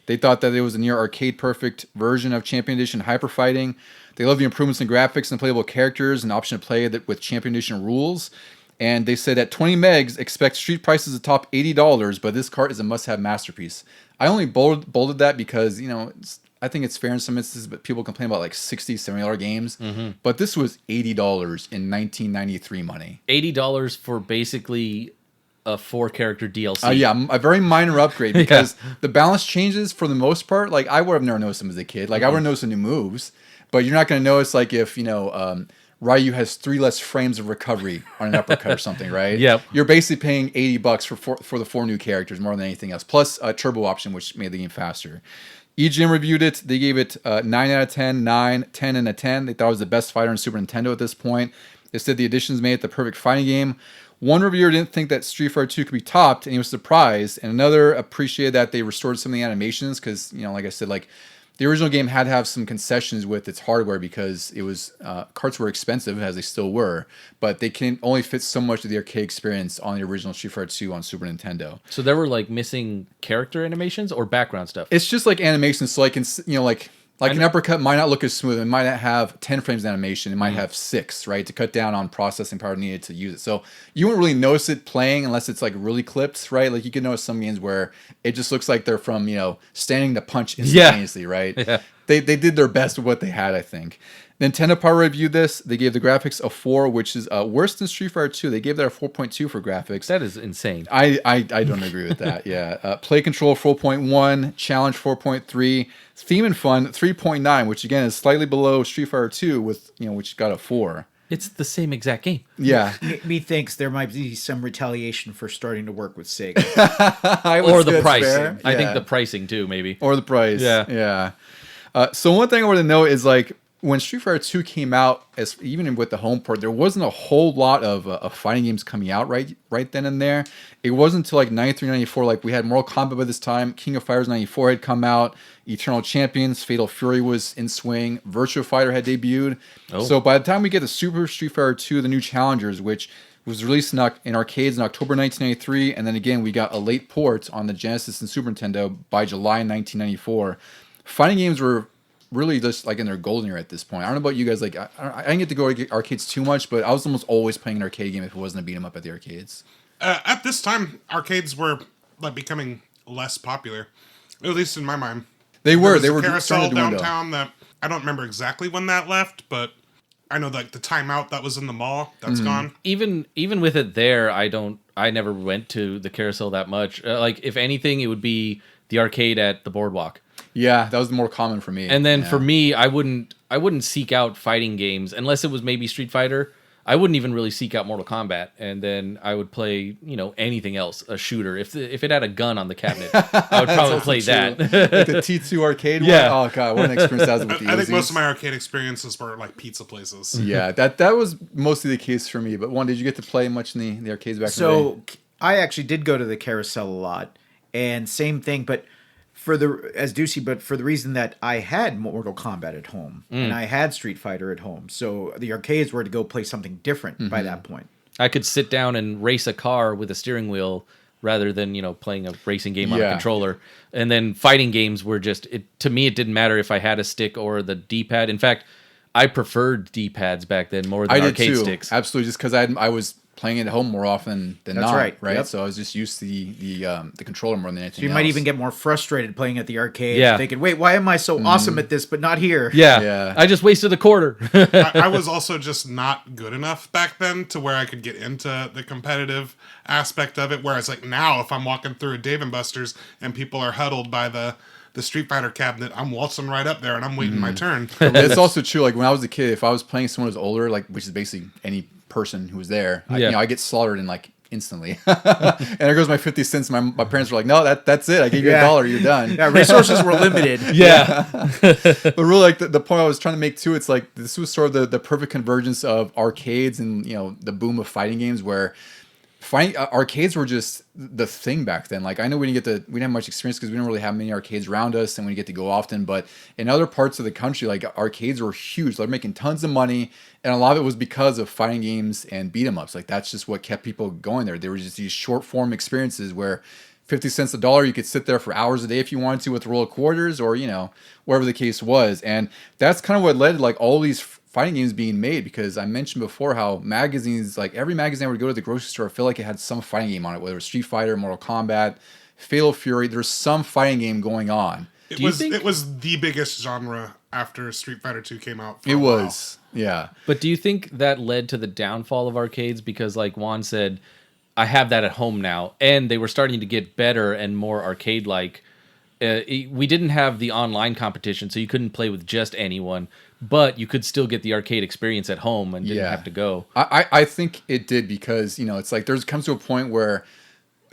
They thought that it was a near arcade perfect version of Champion Edition Hyper Fighting. They love the improvements in graphics and playable characters and option to play with Champion Edition rules. And they said at 20 megs, expect street prices to top $80, but this cart is a must-have masterpiece. I only bolded that because, I think it's fair in some instances, but people complain about like $60, $70 games. But this was $80 in 1993 money. $80 for basically a 4-character DLC. Yeah, a very minor upgrade because the balance changes for the most part. Like I would have never noticed them as a kid. Like I would have noticed the new moves, but you're not going to notice like if Ryu has 3 less frames of recovery on an uppercut or something, right? Yep. You're basically paying $80 for the 4 new characters more than anything else, plus a turbo option which made the game faster. EGM reviewed it. They gave it 9 out of 10, 9, 10, and a 10. They thought it was the best fighter on Super Nintendo at this point. They said the additions made it the perfect fighting game. One reviewer didn't think that Street Fighter 2 could be topped, and he was surprised. And another appreciated that they restored some of the animations because, like I said, like the original game had to have some concessions with its hardware because it was carts were expensive, as they still were, but they can only fit so much of the arcade experience on the original Street Fighter 2 on Super Nintendo. So there were like missing character animations or background stuff. It's just like animations, so like like an uppercut might not look as smooth. It might not have 10 frames of animation. It might have 6, right, to cut down on processing power needed to use it. So you won't really notice it playing unless it's like really clipped, right? Like you can notice some games where it just looks like they're from, standing to punch instantaneously, right? Yeah. They did their best with what they had, I think. Nintendo Power reviewed this. They gave the graphics a 4, which is worse than Street Fighter 2. They gave that a 4.2 for graphics. That is insane. I don't agree with that. Yeah. Play control 4.1, challenge 4.3, theme and fun 3.9, which again is slightly below Street Fighter 2 with which got a 4. It's the same exact game. Yeah. Methinks there might be some retaliation for starting to work with Sega. Or the pricing. Fair. I think Yeah. the pricing too, maybe. Or the price. Yeah. Yeah. So one thing I want to know is like when Street Fighter 2 came out, even with the home port, there wasn't a whole lot of fighting games coming out right then and there. It wasn't until like 93, 94, like we had Mortal Kombat by this time, King of Fighters 94 had come out, Eternal Champions, Fatal Fury was in swing, Virtua Fighter had debuted. Oh. So by the time we get to Super Street Fighter 2, the new Challengers, which was released in arcades in October 1993, and then again we got a late port on the Genesis and Super Nintendo by July 1994. Fighting games were really just like in their golden era at this point. I don't know about you guys. Like, I didn't get to go to arcades too much, but I was almost always playing an arcade game if it wasn't a beat 'em up at the arcades. At this time, arcades were like becoming less popular, at least in my mind. They were Carousel starting to dwindle. downtown that I don't remember exactly when that left, but I know like the timeout that was in the mall that's gone. Even with it there, I never went to the carousel that much. Like if anything, it would be the arcade at the boardwalk. Yeah, that was more common for me. And then Yeah. for me, I wouldn't seek out fighting games unless it was maybe Street Fighter. I wouldn't even really seek out Mortal Kombat, and then I would play anything else, a shooter. If it had a gun on the cabinet, I would probably play that. Like the T2 arcade Yeah. one. Oh god, what an experience that was with the I think Uzis. most of my arcade experiences were like pizza places. Yeah, that was mostly the case for me. But did you get to play much in the arcades back in the day? So I actually did go to the carousel a lot, and same thing, but for the reason that I had Mortal Kombat at home and I had Street Fighter at home, so the arcades were to go play something different by that point. I could sit down and race a car with a steering wheel rather than playing a racing game on a Yeah. controller. And then fighting games were to me it didn't matter if I had a stick or the D-pad. In fact, I preferred D-pads back then more than I did arcade too. sticks. Absolutely, just because I was playing it at home more often than That's not. right. Right. Yep. So I was just used to the controller more than anything. So you might even get more frustrated playing at the arcade, Yeah. thinking, "Wait, why am I so awesome at this, but not here?" Yeah, Yeah. I just wasted a quarter. I was also just not good enough back then to where I could get into the competitive aspect of it. Whereas like now, if I'm walking through a Dave & Buster's and people are huddled by the Street Fighter cabinet, I'm waltzing right up there and I'm waiting my turn. It's also true. Like when I was a kid, if I was playing someone who's older, like which is basically any person who was there, Yeah. I get slaughtered in like instantly. And there goes my 50 cents. My parents were like, "No, that's it. I gave you Yeah. $1. You're done." Yeah, resources were limited. Yeah. But really, like the point I was trying to make too, it's like this was sort of the perfect convergence of arcades and the boom of fighting games where. Arcades were just the thing back then. Like I know we didn't have much experience because we didn't really have many arcades around us, and we didn't get to go often. But in other parts of the country, like arcades were huge. They're making tons of money, and a lot of it was because of fighting games and beat 'em ups. Like that's just what kept people going there. There were just these short form experiences where 50 cents a dollar, you could sit there for hours a day if you wanted to with a roll of quarters, or whatever the case was. And that's kind of what led to like all these fighting games being made, because I mentioned before how magazines, like every magazine I would go to the grocery store, I feel like it had some fighting game on it, whether it was Street Fighter, Mortal Kombat, Fatal Fury. There's some fighting game going on. It Do you was think- it was the biggest genre after Street Fighter 2 came out. For It a while. was, yeah. But do you think that led to the downfall of arcades? Because like Juan said, I have that at home now, and they were starting to get better and more arcade-like. We didn't have the online competition, so you couldn't play with just anyone, but you could still get the arcade experience at home and didn't Yeah. have to go. I think it did because, it's like comes to a point where,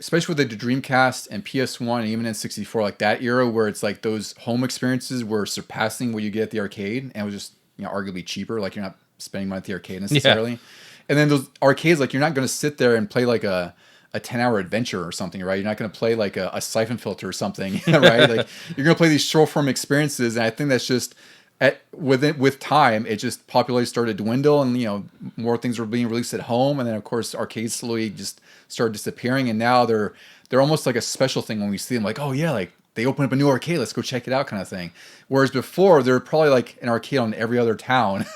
especially with the Dreamcast and PS1 and even N64, like that era where it's like those home experiences were surpassing what you get at the arcade, and it was just, arguably cheaper. Like you're not spending money at the arcade necessarily. And then those arcades, like you're not going to sit there and play like a a 10-hour adventure or something, right? You're not going to play like a siphon filter or something, right? Like you're going to play these short form experiences, and I think that's just with time, it just popularity started to dwindle, and more things were being released at home, and then of course arcades slowly just started disappearing, and now they're almost like a special thing when we see them, like, oh yeah, like they opened up a new arcade, let's go check it out, kind of thing. Whereas before, they're probably like an arcade on every other town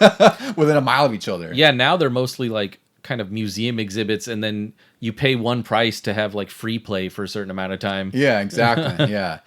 within a mile of each other. Yeah, now they're mostly like kind of museum exhibits, and then you pay one price to have like free play for a certain amount of time. Yeah, exactly. Yeah.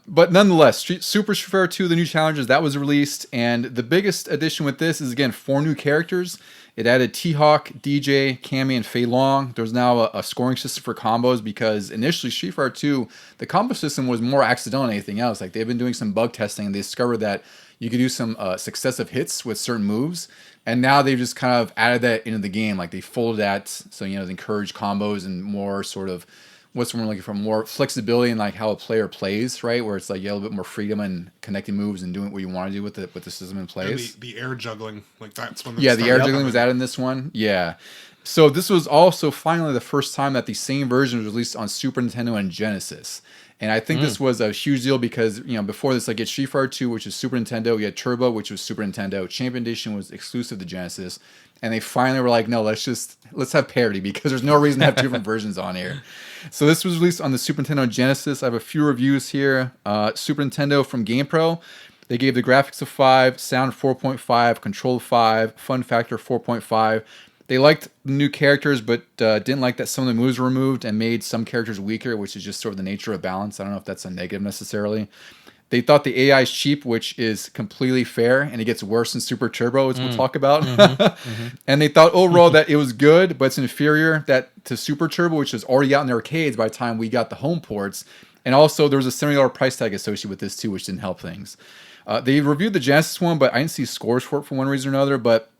But nonetheless, Super Street Fighter 2, the new challenges, that was released. And the biggest addition with this is, again, 4 new characters. It added T-Hawk, DJ, Cammy, and Fei Long. There's now a scoring system for combos, because initially Street Fighter 2, the combo system was more accidental than anything else. Like, they've been doing some bug testing, and they discovered that you could do some successive hits with certain moves. And now they've just kind of added that into the game. Like, they folded that, so, they encourage combos and more sort of, what's we're looking for, more flexibility in like how a player plays, right? Where it's like you have a little bit more freedom and connecting moves and doing what you want to do with the system in place. And the air juggling, like that's when the air juggling was added in this one. Yeah. So this was also finally the first time that the same version was released on Super Nintendo and Genesis. And I think this was a huge deal because, before this, like, it's Street Fighter 2, which was Super Nintendo. We had Turbo, which was Super Nintendo. Champion Edition was exclusive to Genesis. And they finally were like, no, let's have parity, because there's no reason to have two different versions on here. So this was released on the Super Nintendo and Genesis. I have a few reviews here. Super Nintendo from GamePro. They gave the graphics a 5, sound 4.5, control 5, fun factor 4.5. They liked the new characters, but didn't like that some of the moves were removed and made some characters weaker, which is just sort of the nature of balance. I don't know if that's a negative necessarily. They thought the AI is cheap, which is completely fair, and it gets worse in Super Turbo, as we'll talk about. And they thought overall that it was good, but it's inferior to Super Turbo, which is already out in the arcades by the time we got the home ports. And also, there was a $70 price tag associated with this too, which didn't help things. They reviewed the Genesis one, but I didn't see scores for it for one reason or another. But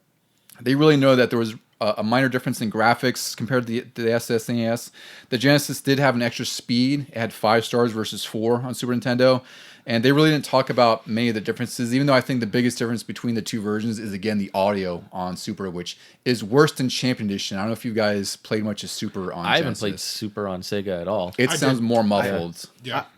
they really know that there was a minor difference in graphics compared to the SNES. The Genesis did have an extra speed. It had 5 stars versus 4 on Super Nintendo. And they really didn't talk about many of the differences, even though I think the biggest difference between the two versions is, again, the audio on Super, which is worse than Champion Edition. I don't know if you guys played much of Super on Genesis. I haven't played Super on Sega at all. It sounds more muffled.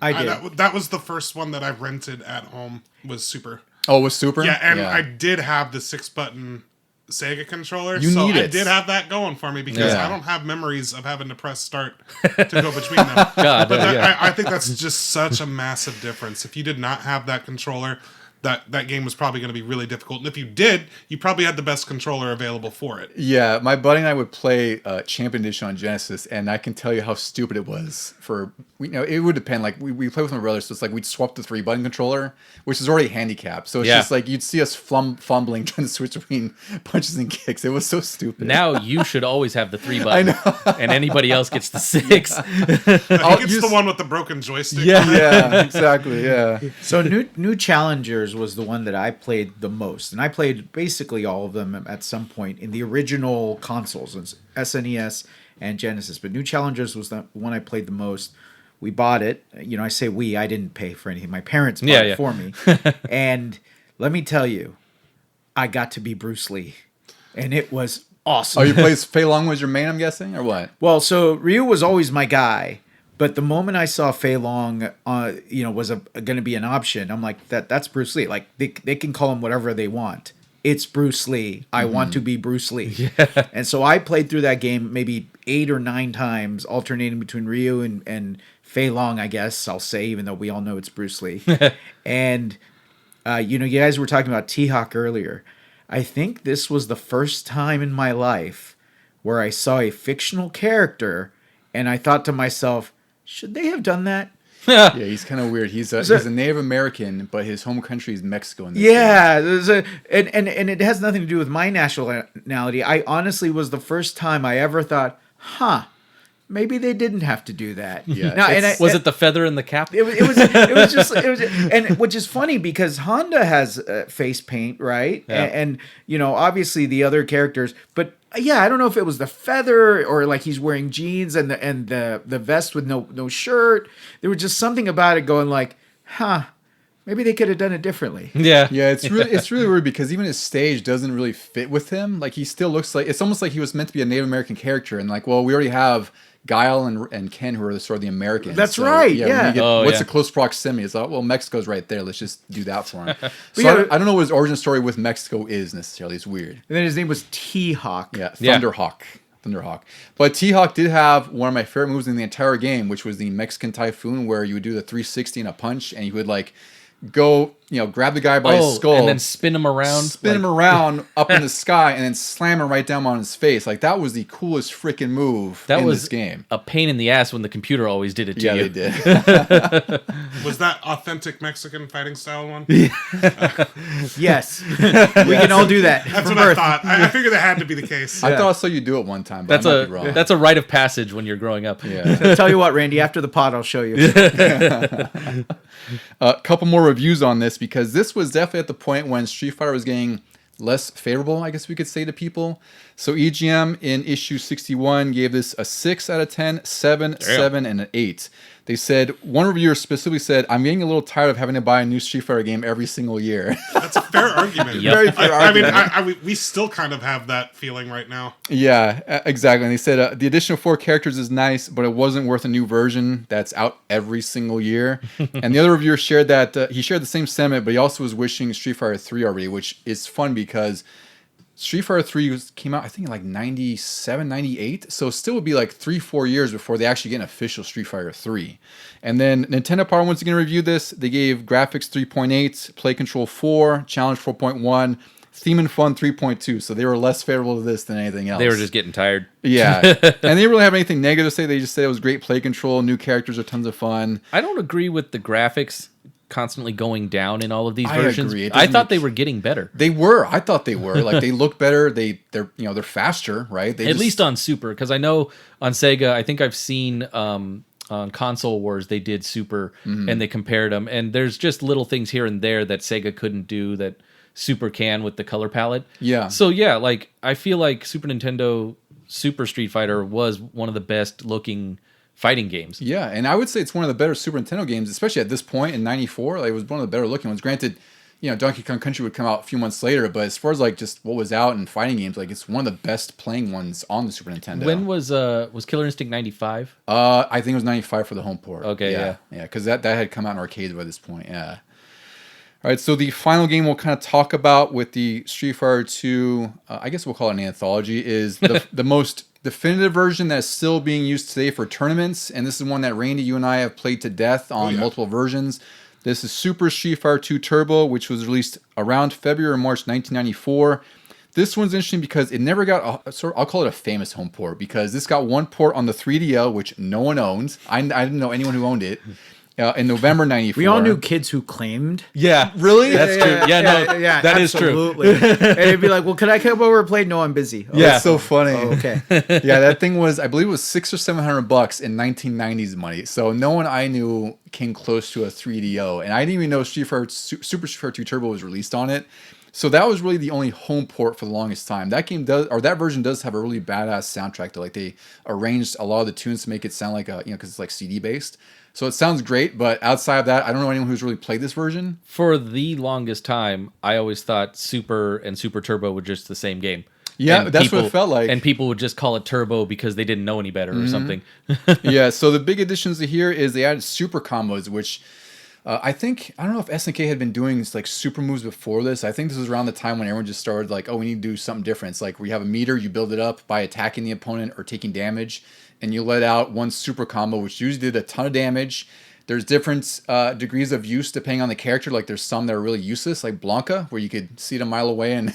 I did. That was the first one that I rented at home, was Super. Oh, it was Super? Yeah, and I did have the 6-button Sega controller, so I did have that going for me, because I don't have memories of having to press start to go between them. I think that's just such a massive difference. If you did not have that controller, that game was probably going to be really difficult. And if you did, you probably had the best controller available for it. Yeah, my buddy and I would play Champion Edition on Genesis, and I can tell you how stupid it was. It would depend. Like, we play with my brother, so it's like we'd swap the 3-button controller, which is already handicapped. So it's just like you'd see us fumbling trying to switch between punches and kicks. It was so stupid. Now you should always have the 3-button, and anybody else gets the 6. It's the one with the broken joystick. Yeah, exactly. Yeah. So new challengers was the one that I played the most, and I played basically all of them at some point in the original consoles, SNES and Genesis. But New Challengers was the one I played the most. We bought it. I say we. I didn't pay for anything. My parents bought it for me. And let me tell you, I got to be Bruce Lee, and it was awesome. Oh, you played Fei Long was your main, I'm guessing, or what? Well, so Ryu was always my guy. But the moment I saw Fei Long, was going to be an option, I'm like, that's Bruce Lee. Like, they can call him whatever they want. It's Bruce Lee. I want to be Bruce Lee. Yeah. And so I played through that game maybe 8 or 9 times, alternating between Ryu and Fei Long, I guess I'll say, even though we all know it's Bruce Lee. And, you guys were talking about T-Hawk earlier. I think this was the first time in my life where I saw a fictional character, and I thought to myself, should they have done that? Yeah, he's kind of weird. He's a Native American, but his home country is Mexico. In this game. And it has nothing to do with my nationality. I honestly was the first time I ever thought, maybe they didn't have to do that. Yeah. Was it the feather in the cap? It was, and which is funny because Honda has face paint, right? Yeah. And obviously the other characters, but yeah, I don't know if it was the feather or like he's wearing jeans and the vest with no shirt. There was just something about it going like, maybe they could have done it differently. Yeah. Yeah, it's really weird because even his stage doesn't really fit with him. Like, he still looks like, it's almost like he was meant to be a Native American character, and like, well, we already have Guile and Ken, who are sort of the Americans. That's right, when yeah. you get, Oh, what's yeah. the close proximity? It's like, well, Mexico's right there. Let's just do that for him. So yeah, I don't know what his origin story with Mexico is necessarily. It's weird. And then his name was T-Hawk. Yeah, Yeah. Thunderhawk. But T-Hawk did have one of my favorite moves in the entire game, which was the Mexican Typhoon, where you would do the 360 in a punch, and you would like go, grab the guy by his skull, and then spin him around. him around up in the sky, and then slam him right down on his face. Like that was the coolest freaking move That in was this game. a pain in the ass when the computer always did it to Yeah, you. they did. Was that authentic Mexican fighting style one? Yes. We can all do that. That's from what birth. I thought. I figured that had to be the case. I thought I saw you do it one time, but I might be wrong. That's a rite of passage when you're growing up. Yeah. I'll tell you what, Randy, after the pod, I'll show you. A couple more reviews on this, because this was definitely at the point when Street Fighter was getting less favorable, I guess we could say, to people. So EGM in issue 61 gave this a 6 out of 10, 7, 7, and an 8. They said, one reviewer specifically said, I'm getting a little tired of having to buy a new Street Fighter game every single year. That's a fair argument. Yep. Very fair argument. We still kind of have that feeling right now. Yeah, exactly. And they said the additional 4 characters is nice, but it wasn't worth a new version that's out every single year. And the other reviewer shared that he shared the same sentiment, but he also was wishing Street Fighter 3 already, which is fun because Street Fighter 3 came out, I think, in like 97, 98. So it still would be like 3-4 years before they actually get an official Street Fighter 3. And then Nintendo Power once again reviewed this. They gave graphics 3.8, play control 4, challenge 4.1, theme and fun 3.2. So they were less favorable to this than anything else. They were just getting tired. Yeah. And they didn't really have anything negative to say. They just said it was great play control, new characters are tons of fun. I don't agree with the graphics constantly going down in all of these I versions. agree. It I doesn't thought make- they were getting better. They were. I thought they were. Like, they look better. They're faster, right? They At just- least on Super, because I know on Sega, I think I've seen on Console Wars they did Super and they compared them, and there's just little things here and there that Sega couldn't do that Super can with the color palette. Yeah. So yeah, like I feel like Super Nintendo Super Street Fighter was one of the best looking fighting games. Yeah, and I would say it's one of the better Super Nintendo games, especially at this point in '94. Like, it was one of the better looking ones. Granted, Donkey Kong Country would come out a few months later, but as far as like just what was out in fighting games, like it's one of the best playing ones on the Super Nintendo. When was Killer Instinct 95? I think it was '95 for the home port. Okay, yeah, because that had come out in arcades by this point. Yeah. All right, so the final game we'll kind of talk about with the Street Fighter 2, I guess we'll call it an anthology, is the most definitive version that's still being used today for tournaments. And this is one that Randy, you and I have played to death on multiple versions. This is Super Street Fighter 2 Turbo, which was released around February or March 1994. This one's interesting because it never got I'll call it a famous home port, because this got one port on the 3DO, which no one owns. I didn't know anyone who owned it. In November '94, We all knew kids who claimed. Yeah, really. That's true. Yeah, no, that is true. absolutely. And it'd be like, well, could I come over and play? No, I'm busy. Oh, Yeah, that's so funny. oh, okay. Yeah, that thing was, I believe it was $600 or $700 in 1990s money. So no one I knew came close to a 3DO, and I didn't even know Super Street Fighter 2 Turbo was released on it. So that was really the only home port for the longest time. That game that version does have a really badass soundtrack though. Like, they arranged a lot of the tunes to make it sound like because it's like CD based. So it sounds great, but outside of that, I don't know anyone who's really played this version. For the longest time, I always thought Super and Super Turbo were just the same game. Yeah, And that's what it felt like. And people would just call it Turbo because they didn't know any better or something. Yeah, so the big additions to here is they added super combos, which I don't know if SNK had been doing like super moves before this. I think this was around the time when everyone just started like, oh, we need to do something different. It's like where you have a meter, you build it up by attacking the opponent or taking damage, and you let out one super combo, which usually did a ton of damage. There's different degrees of use depending on the character. Like, there's some that are really useless, like Blanca, where you could see it a mile away, and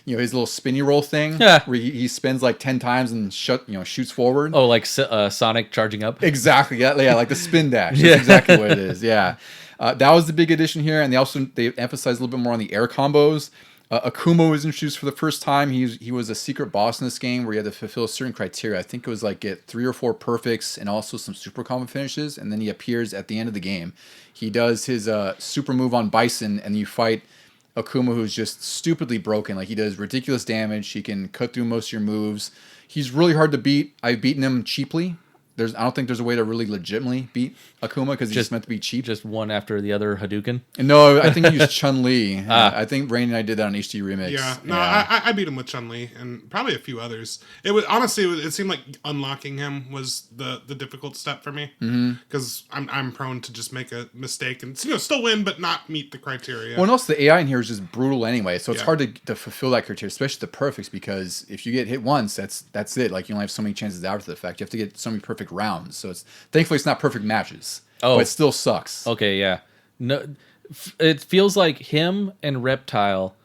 his little spinny roll thing, Yeah. where he spins like 10 times and shoots forward. Oh, like Sonic charging up? Exactly. Yeah, like the spin dash. That's exactly what it is. Yeah. That was the big addition here, and they emphasized a little bit more on the air combos. Akuma was introduced for the first time. He was a secret boss in this game where you had to fulfill certain criteria. I think it was like get 3 or 4 perfects and also some super combo finishes, and then he appears at the end of the game. He does his super move on Bison, and you fight Akuma, who's just stupidly broken. Like, he does ridiculous damage. He can cut through most of your moves. He's really hard to beat. I've beaten him cheaply. I don't think there's a way to really legitimately beat Akuma because he's just meant to be cheap. Just one after the other Hadouken. No, I think he used Chun-Li. I think Randy and I did that on HD Remix. Yeah, no, I beat him with Chun-Li and probably a few others. It was honestly, it seemed like unlocking him was the difficult step for me because I'm prone to just make a mistake and still win but not meet the criteria. Well, and also the AI in here is just brutal anyway, so it's hard to fulfill that criteria, especially the perfects, because if you get hit once, that's it. Like you only have so many chances after the fact. You have to get so many perfect rounds. So thankfully it's not perfect matches. Oh, but it still sucks. Okay, yeah. No, it feels like him and Reptile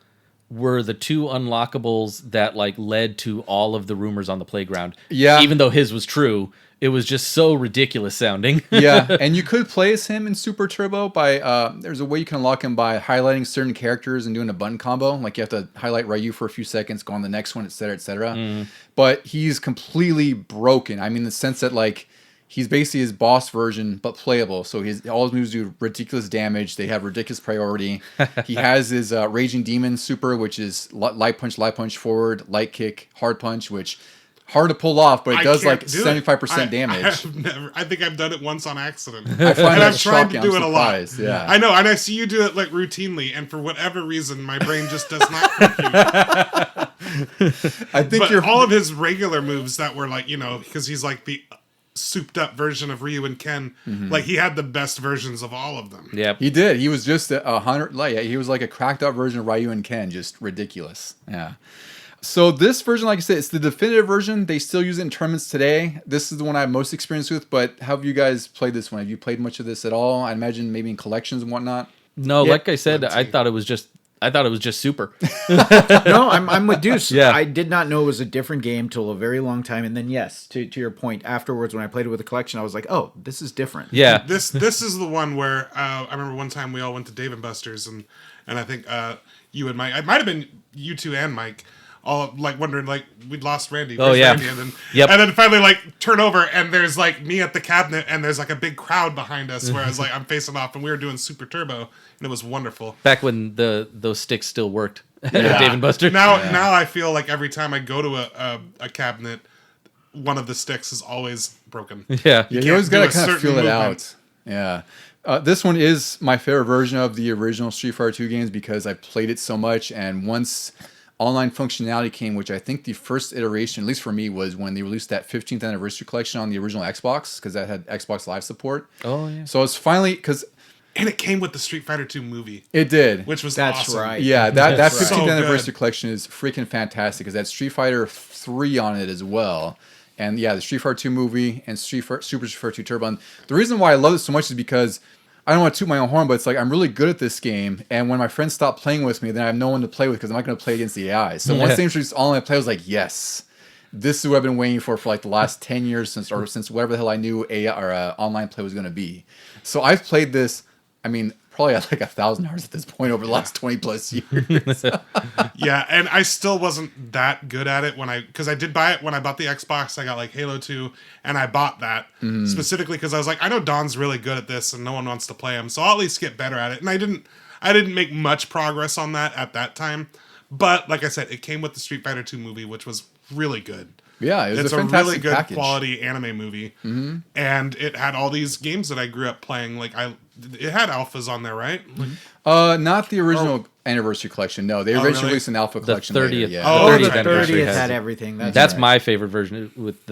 were the two unlockables that like led to all of the rumors on the playground. Yeah. Even though his was true, it was just so ridiculous sounding. Yeah, and you could play as him in Super Turbo by there's a way you can unlock him by highlighting certain characters and doing a button combo. Like you have to highlight Ryu for a few seconds, go on the next one, etc., etc. But he's completely broken. I mean, in the sense that like he's basically his boss version, but playable. So all his moves do ridiculous damage. They have ridiculous priority. He has his Raging Demon Super, which is light punch forward, light kick, hard punch, which hard to pull off, but it does like 75% damage. I think I've done it once on accident. I find and that I've tried shocking. to do it a lot. Yeah. I know, and I see you do it like routinely, and for whatever reason, my brain just does not compute. I think but all of his regular moves that were like, because he's like the souped up version of Ryu and Ken, like he had the best versions of all of them. Yep. He did. He was just 100. Like, he was like a cracked out version of Ryu and Ken, just ridiculous. Yeah. So this version, like I said, it's the definitive version. They still use it in tournaments today. This is the one I have most experience with, but how have you guys played this one? Have you played much of this at all? I imagine maybe in collections and whatnot. No, like I said, I thought it was just super. No, I'm with Deuce. Yeah. I did not know it was a different game till a very long time, and then yes, to your point, afterwards when I played it with the collection, I was like, oh, this is different. Yeah. This is the one where I remember one time we all went to Dave & Buster's, and I think you and Mike, it might have been you two and Mike, all like wondering like we'd lost Randy. Oh yeah. Randy? And then finally like turn over and there's like me at the cabinet and there's like a big crowd behind us where I was like I'm facing off and we were doing Super Turbo and it was wonderful. Back when those sticks still worked at Dave & Buster's. Now I feel like every time I go to a cabinet, one of the sticks is always broken. Yeah. You always gotta kind of feel it out. Yeah. This one is my favorite version of the original Street Fighter 2 games because I played it so much, and once online functionality came, which I think the first iteration, at least for me, was when they released that 15th anniversary collection on the original Xbox, because that had Xbox Live support. Oh, yeah. So it's finally, and it came with the Street Fighter 2 movie. It did. Which was That's awesome. right. Yeah, that 15th So anniversary good. collection is freaking fantastic, because that Street Fighter 3 on it as well. And yeah, the Street Fighter 2 movie and Super Street Fighter 2 Turbo. And the reason why I love it so much is because I don't want to toot my own horn, but it's like I'm really good at this game, and when my friends stop playing with me, then I have no one to play with because I'm not going to play against the AI. So once they introduced online play, I was like, yes, this is what I've been waiting for like the last 10 years since whatever the hell I knew AI or online play was going to be. So I've played this, I mean, probably at like 1,000 hours at this point over the last 20 plus years. Yeah, and I still wasn't that good at it because I did buy it when I bought the Xbox. I got like Halo 2, and I bought that specifically because I was like, I know Don's really good at this, and no one wants to play him, so I'll at least get better at it. And I didn't make much progress on that at that time, but like I said, it came with the Street Fighter 2 movie, which was really good. Yeah, it's a a fantastic really good package. quality anime movie, and it had all these games that I grew up playing. Like it had alphas on there, right? Not the original anniversary collection. No, they eventually really? released an alpha collection. 30th. Later, yeah. Oh, the 30th okay. anniversary 30th has had it. everything. That's right. my favorite version with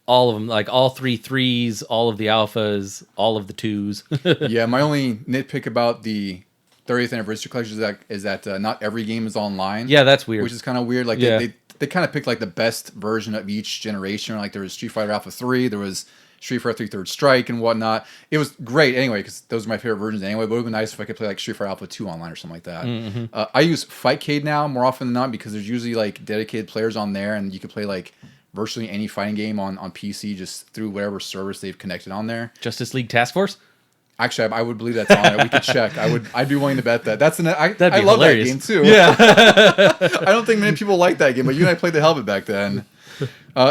all of them, like all 3 threes, all of the alphas, all of the 2s. Yeah, my only nitpick about the 30th anniversary collection is that not every game is online. Yeah, that's weird. Which is kind of weird. Like they kind of picked like the best version of each generation. Like there was Street Fighter Alpha 3, there was Street Fighter 3 Third Strike and whatnot. It was great anyway because those are my favorite versions anyway. But it would be nice if I could play like Street Fighter Alpha 2 online or something like that. I use Fightcade now more often than not because there's usually like dedicated players on there, and you can play like virtually any fighting game on PC just through whatever service they've connected on there. Justice League Task Force? Actually, I would believe that's on there. We could check. I'd be willing to bet that. I love hilarious. that game too. Yeah. I don't think many people like that game, but you and I played the hell of it back then.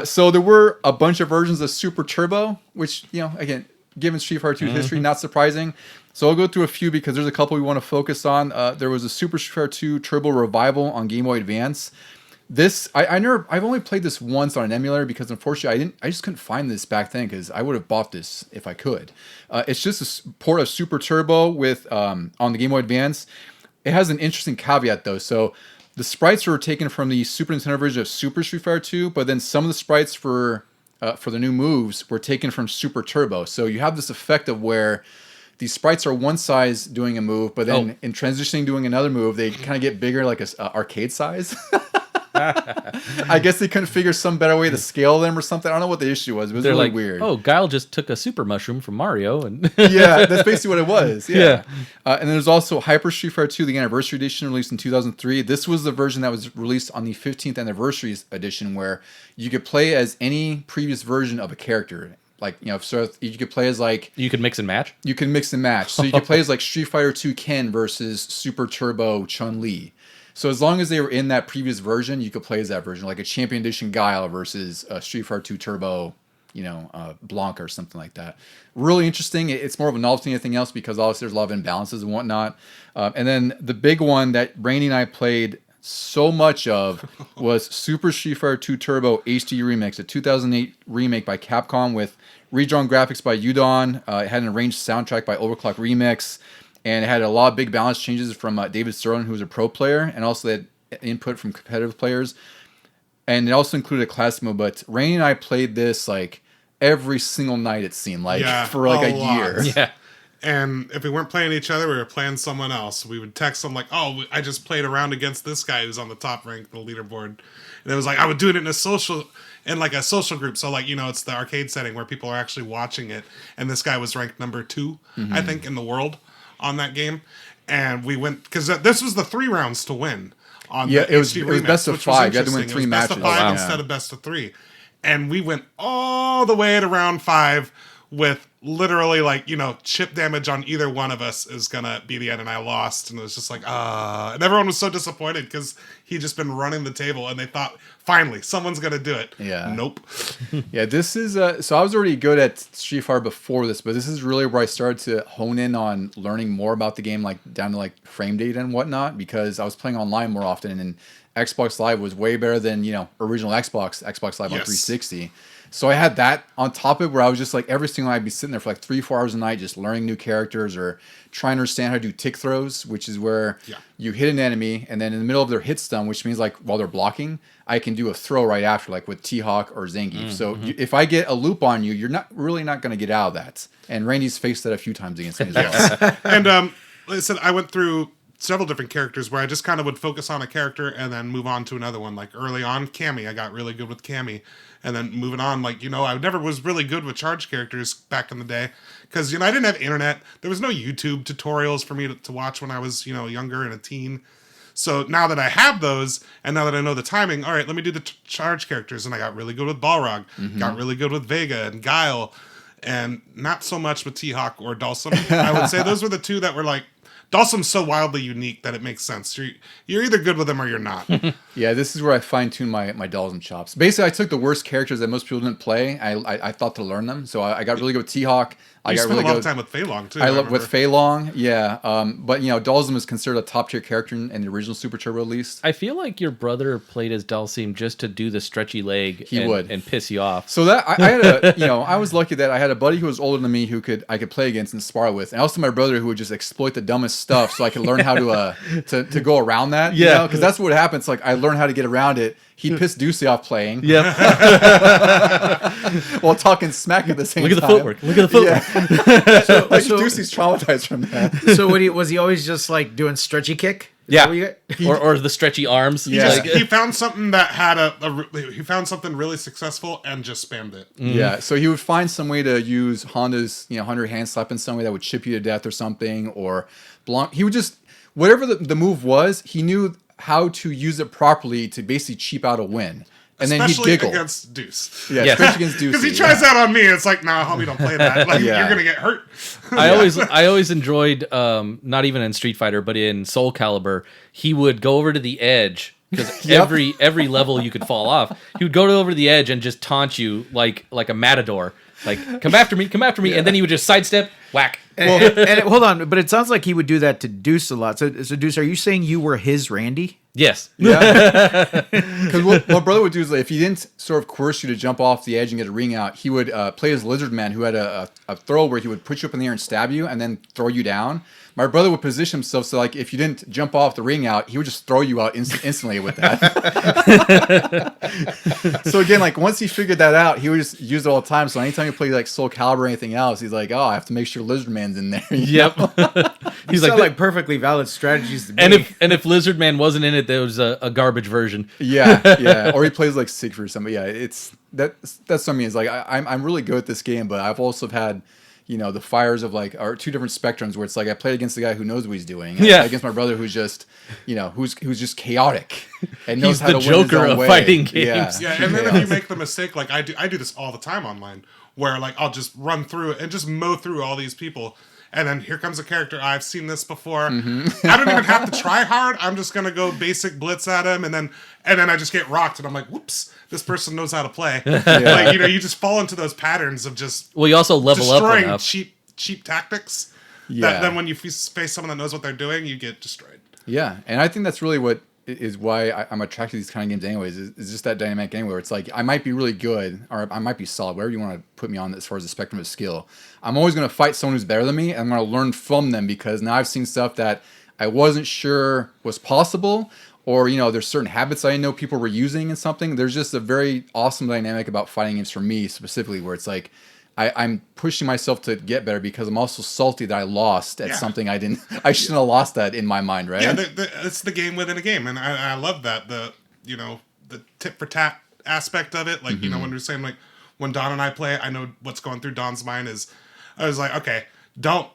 So there were a bunch of versions of Super Turbo, which, again, given Street Fighter 2's history, not surprising. So I'll go through a few because there's a couple we want to focus on. There was a Super Street Fighter 2 Turbo Revival on Game Boy Advance. I've only played this once on an emulator because unfortunately I just couldn't find this back then because I would have bought this if I could. It's just a port of Super Turbo with on the Game Boy Advance. It has an interesting caveat though. So the sprites were taken from the Super Nintendo version of Super Street Fighter 2, but then some of the sprites for the new moves were taken from Super Turbo. So you have this effect of where these sprites are one size doing a move, but then in transitioning doing another move, they kind of get bigger, like a arcade size. I guess they couldn't figure some better way to scale them or something. I don't know what the issue was. It was really weird. Oh, Guile just took a super mushroom from Mario, and yeah, that's basically what it was. Yeah. And then there's also Hyper Street Fighter 2, the Anniversary Edition, released in 2003. This was the version that was released on the 15th Anniversary Edition, where you could play as any previous version of a character. Like, so you could play as like... You could mix and match? You can mix and match. So you could play as like Street Fighter 2 Ken versus Super Turbo Chun-Li. So as long as they were in that previous version, you could play as that version. Like a Champion Edition Guile versus Street Fighter 2 Turbo, Blanca or something like that. Really interesting. It's more of a novelty than anything else because obviously there's a lot of imbalances and whatnot. And then the big one that Randy and I played so much of was Super Street Fighter 2 Turbo HD Remix, a 2008 remake by Capcom with redrawn graphics by Udon. It had an arranged soundtrack by Overclock Remix, and it had a lot of big balance changes from David Sterling, who was a pro player, and also had input from competitive players. And it also included a classic mode, but Randy and I played this like every single night, it seemed like, for like a year. Yeah. And if we weren't playing each other, we were playing someone else. We would text them like, "Oh, I just played around against this guy who's on the top rank, the leaderboard." And it was like I would do it in a social group. So like it's the arcade setting where people are actually watching it. And this guy was ranked number 2, I think, in the world on that game. And we went because this was the 3 rounds to win. It was best of 5. You had to win 3 matches. Best of 5 instead of best of 3. And we went all the way to round 5 with literally chip damage on either one of us is gonna be the end, and I lost, and it was just like and everyone was so disappointed because he'd just been running the table, and they thought finally someone's gonna do it. Nope. Yeah, this is so I was already good at Street Fighter before this, but this is really where I started to hone in on learning more about the game, like down to like frame data and whatnot, because I was playing online more often, and Xbox Live was way better than original Xbox Live on 360. So I had that on top of it where I was just like every single night I'd be sitting there for like 3-4 hours a night just learning new characters or trying to understand how to do tick throws, which is where you hit an enemy and then in the middle of their hit stun, which means like while they're blocking, I can do a throw right after, like with T-Hawk or Zangief. So if I get a loop on you, you're not going to get out of that. And Randy's faced that a few times against me as well. And like I said, I went through several different characters where I just kind of would focus on a character and then move on to another one. Like early on, Cammy, I got really good with Cammy. And then moving on, I never was really good with charge characters back in the day because, I didn't have internet. There was no YouTube tutorials for me to watch when I was, younger and a teen. So now that I have those and now that I know the timing, all right, let me do the charge characters. And I got really good with Balrog, got really good with Vega and Guile, and not so much with T-Hawk or Dhalsim. I would say those were the two that were like, Dhalsim's so wildly unique that it makes sense. You're either good with him or you're not. Yeah, this is where I fine-tune my Dhalsim chops. Basically, I took the worst characters that most people didn't play. I thought to learn them. So I got really good with T-Hawk. I got really good. You spent a lot of time with Fei Long, too. I love with Fei Long, yeah. But, Dhalsim is considered a top-tier character in the original Super Turbo, at least. I feel like your brother played as Dhalsim just to do the stretchy leg and piss you off. So that I had I was lucky that I had a buddy who was older than me who I could play against and spar with. And also my brother who would just exploit the dumbest stuff so I could learn how to go around that. Yeah. Because that's what happens. Like I learned how to get around it. He pissed Ducey off playing. Yeah. While talking smack at the same time. Look at the footwork. Yeah. So Ducey's traumatized from that. So was he always just like doing stretchy kick? Yeah. Or the stretchy arms. Yeah. He found something that had he found something really successful and just spammed it. Yeah. So he would find some way to use Honda's Honda hand slap in some way that would chip you to death or something, or Blanc. He would just whatever the move was, he knew how to use it properly to basically cheap out a win. And then he'd giggle. Against Deuce. Yeah, especially against Deuce. Because he tries that on me. It's like, nah, homie, don't play that. Like, you're going to get hurt. I always enjoyed, not even in Street Fighter, but in Soul Calibur, he would go over to the edge. Because every level you could fall off. He would go over to the edge and just taunt you like a matador. Like, come after me. Yeah. And then he would just sidestep, whack. And hold on, but it sounds like he would do that to Deuce a lot. So Deuce, are you saying you were his Randy? Yes. Yeah. Because what brother would do is, like, if he didn't sort of coerce you to jump off the edge and get a ring out, he would play as Lizard Man, who had a throw where he would put you up in the air and stab you and then throw you down. My brother would position himself so, like, if you didn't jump off the ring out, he would just throw you out instantly with that. So again, like, once he figured that out, he would just use it all the time. So anytime you play like Soul Calibur or anything else, he's like, oh, I have to make sure Lizard Man's in there. Yep. He's like perfectly valid strategies to and me. if Lizard Man wasn't in it, there was a garbage version. Yeah. Or he plays like Siegfried or something. Yeah, that's what I mean. It's like I'm really good at this game, but I've also had, you know, the fires of like are two different spectrums where it's like I played against the guy who knows what he's doing. And I play against my brother who's just, you know, who's just chaotic and knows He's how the to win Joker his own of way. fighting games. Yeah, and then if you make the mistake, like I do this all the time online, where like I'll just run through and just mow through all these people, and then here comes a character, I've seen this before. I don't even have to try hard. I'm just gonna go basic blitz at him, and then I just get rocked, and I'm like, whoops, this person knows how to play. Like, you know, you just fall into those patterns of just Well, you also level up destroying enough. cheap tactics. Yeah. That then when you face someone that knows what they're doing, you get destroyed. Yeah, and I think that's really what is why I'm attracted to these kind of games anyways, is just that dynamic anyway, where it's like I might be really good or I might be solid, whatever you want to put me on as far as the spectrum of skill. I'm always going to fight someone who's better than me, and I'm going to learn from them because now I've seen stuff that I wasn't sure was possible, or, you know, there's certain habits I know people were using in something. There's just a very awesome dynamic about fighting games for me specifically, where it's like I'm pushing myself to get better because I'm also salty that I lost at something I shouldn't have lost that in my mind, right? Yeah, it's the game within a game, and I love that, the tit for tat aspect of it. Like, you know, when we're saying, like, when Don and I play, I know what's going through Don's mind is, I was like, okay, don't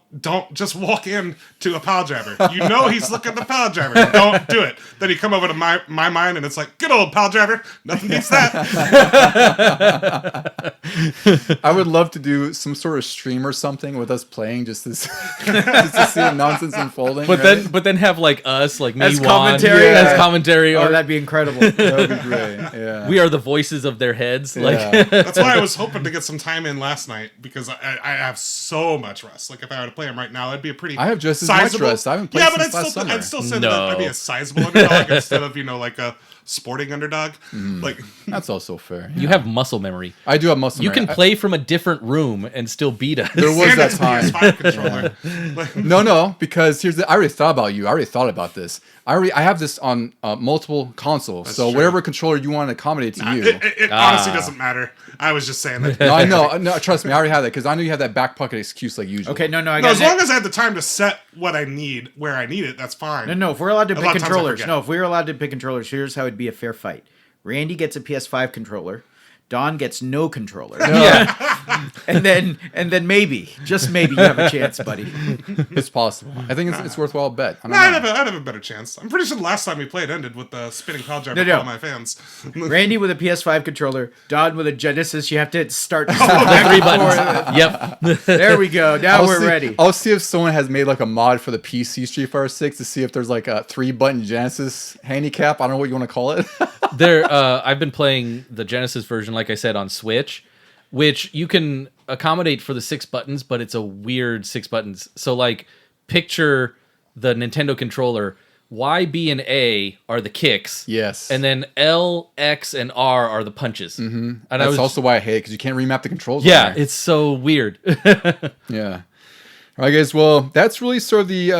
just walk in to a pile driver. You know he's looking at the pile driver. Don't do it. Then you come over to my mind, and it's like, good old pile driver. Nothing beats that. I would love to do some sort of stream or something with us playing just to see the nonsense unfolding. But then have like us, like me, As Juan, commentary? as commentary. Oh, Or that'd be incredible. That would be great. Yeah. we are the voices of their heads. Yeah. Like That's why I was hoping to get some time in last night, because I have so much rust. Like, if I were to play him right now, it'd be a pretty I have just as much sizable rust. I haven't played since last summer. I'd still say No. that I'd be a sizable underdog instead of, you know, like a sporting underdog. Like, That's also fair. you have muscle memory. I do have muscle You memory. can play from a different room and still beat us. There was and that it's a time. PS5 controller. Like, No, because I already thought about you. I already thought about this. I have this on multiple consoles. So true. whatever controller you want to accommodate to you. it honestly doesn't matter. I was just saying that. No, I know. No, trust me. I already have that because I know you have that back pocket excuse like usual. Okay, no, I No, got as long as I have the time to set what I need where I need it, that's fine. No, if we're allowed to A pick lot of times I controllers. forget. No, if we were allowed to pick controllers, here's how it'd be a fair fight. Randy gets a PS5 controller. Don gets no controller. Yeah. And then maybe, just maybe, you have a chance, buddy. It's possible. I think it's worthwhile bet. I don't I'd know. have a better chance. I'm pretty sure the last time we played ended with the spinning pile driver No. for all my fans. Randy with a PS5 controller. Don with a Genesis. You have to start. Three buttons. Yep. There we go. Now we're see, ready. I'll see if someone has made like a mod for the PC Street Fighter 6 to see if there's like a 3-button Genesis handicap. I don't know what you want to call it. I've been playing the Genesis version, like I said, on Switch, which you can accommodate for the 6 buttons, but it's a weird 6 buttons. So, like, picture the Nintendo controller. Y, B, and A are the kicks. Yes. And then L, X, and R are the punches. Mm-hmm. And That's also why I hate it, because you can't remap the controls. on yeah, there. it's so weird. Yeah. All right, guys. Well, that's really sort of the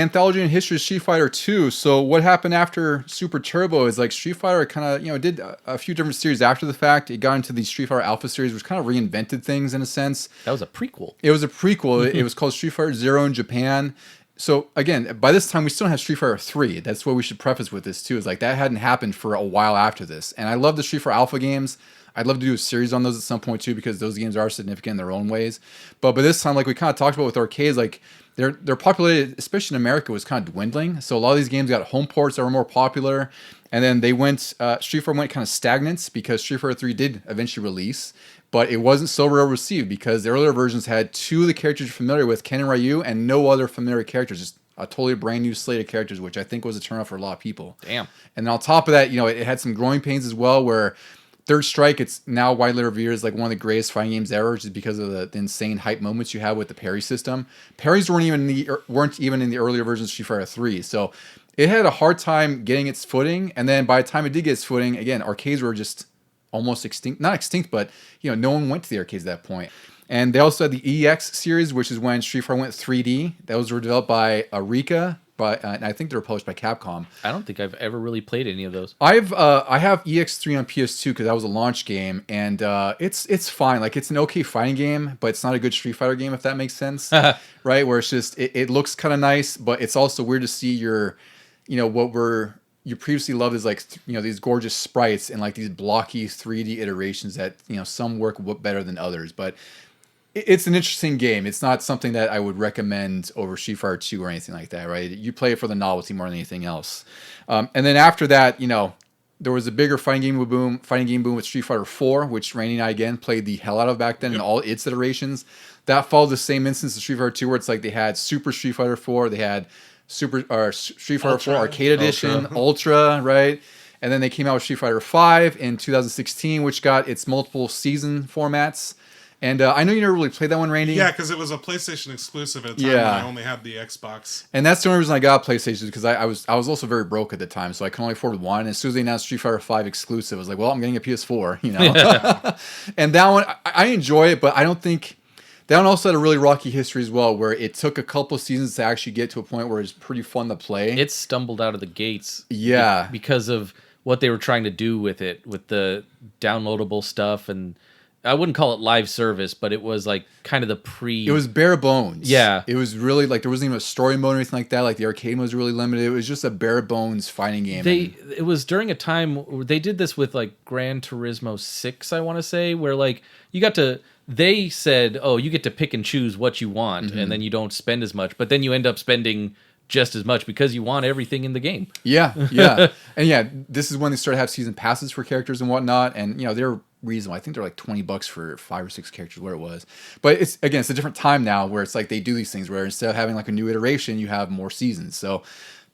anthology and history of Street Fighter 2. So what happened after Super Turbo is like Street Fighter kind of, did a few different series after the fact. It got into the Street Fighter Alpha series, which kind of reinvented things in a sense. That was a prequel. It was a prequel. It was called Street Fighter Zero in Japan. So again, by this time we still don't have Street Fighter 3. That's what we should preface with this too. Is like that hadn't happened for a while after this. And I love the Street Fighter Alpha games. I'd love to do a series on those at some point too, because those games are significant in their own ways. But by this time, like we kind of talked about with arcades, like their popularity, especially in America, was kind of dwindling. So a lot of these games got home ports that were more popular, and then they went Street Fighter went kind of stagnant because Street Fighter 3 did eventually release, but it wasn't so well received because the earlier versions had 2 of the characters you're familiar with, Ken and Ryu, and no other familiar characters, just a totally brand new slate of characters, which I think was a turnoff for a lot of people. Damn. And on top of that, it had some growing pains as well, where Third Strike, it's now widely revered as like one of the greatest fighting games ever, just because of the insane hype moments you have with the parry system. Parries weren't even in the earlier versions of Street Fighter 3. So it had a hard time getting its footing, and then by the time it did get its footing, again, arcades were just almost extinct. Not extinct, but no one went to the arcades at that point. And they also had the EX series, which is when Street Fighter went 3D. Those were developed by Arika, and I think they were published by Capcom. I don't think I've ever really played any of those. I have EX3 on PS2 because that was a launch game, and it's fine. Like, it's an okay fighting game, but it's not a good Street Fighter game, if that makes sense. Right? Where it's just it looks kind of nice, but it's also weird to see what you previously loved is like these gorgeous sprites and like these blocky 3D iterations that some work better than others, but it's an interesting game. It's not something that I would recommend over Street Fighter 2 or anything like that, right? You play it for the novelty more than anything else. And then after that, there was a bigger fighting game boom with Street Fighter 4, which Randy and I again played the hell out of back then in all its iterations. That followed the same instance of Street Fighter 2, where it's like they had Super Street Fighter 4, they had Street Fighter 4 Arcade Edition, Ultra, right? And then they came out with Street Fighter 5 in 2016, which got its multiple season formats. And I know you never really played that one, Randy. Yeah, because it was a PlayStation exclusive at a time when I only had the Xbox. And that's the only reason I got PlayStation, because I was also very broke at the time, so I could only afford one. And as soon as they announced Street Fighter 5 exclusive, I was like, well, I'm getting a PS4, And that one, I enjoy it, but I don't think... That one also had a really rocky history as well, where it took a couple seasons to actually get to a point where it's pretty fun to play. It stumbled out of the gates. Yeah. Because of what they were trying to do with it, with the downloadable stuff, and I wouldn't call it live service, but it was like kind of the pre... It was bare bones. Yeah. It was really like there wasn't even a story mode or anything like that. Like the arcade mode was really limited. It was just a bare bones fighting game. It was during a time where they did this with like Gran Turismo 6, I want to say, where like you got to... They said, oh, you get to pick and choose what you want, and then you don't spend as much, but then you end up spending just as much because you want everything in the game. Yeah. And this is when they started to have season passes for characters and whatnot, and they're reasonable. I think they're like $20 for 5 or 6 characters, where it was. But it's a different time now, where it's like they do these things where instead of having like a new iteration, you have more seasons. So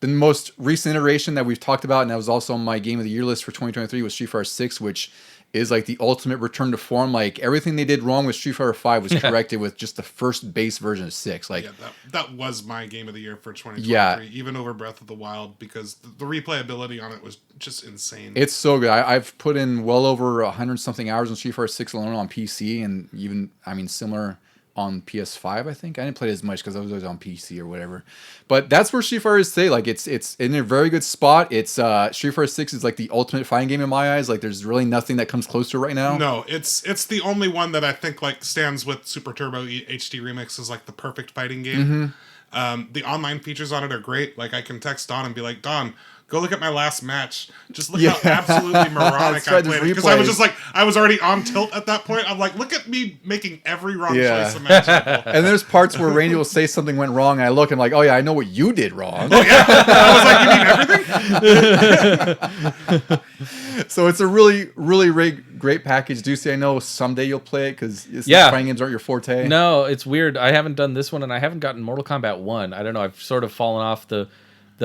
the most recent iteration that we've talked about, and that was also on my Game of the Year list for 2023, was Street Fighter 6, which is like the ultimate return to form. Like everything they did wrong with Street Fighter 5 was corrected with just the first base version of 6. Like that was my Game of the Year for 2023, even over Breath of the Wild, because the replayability on it was just insane. It's so good. I've put in well over 100-something hours on Street Fighter 6 alone on PC, and even similar on PS5. I think I didn't play it as much because I was always on PC or whatever. But that's where Street Fighter is today. Like it's in a very good spot. It's Street Fighter 6 is like the ultimate fighting game in my eyes. Like there's really nothing that comes close to it right now. No, it's the only one that I think like stands with Super Turbo HD Remix as like the perfect fighting game. The online features on it are great. Like I can text Don and be like, Don, go look at my last match. Just look how absolutely moronic I played it. Because I was just like, I was already on tilt at that point. I'm like, look at me making every wrong choice imaginable. And there's parts where Randy will say something went wrong, and I look and I'm like, oh yeah, I know what you did wrong. Oh yeah. I was like, you mean everything? So it's a really, really great package. Ducey, I know someday you'll play it because fighting games aren't your forte. No, it's weird. I haven't done this one, and I haven't gotten Mortal Kombat 1. I don't know. I've sort of fallen off the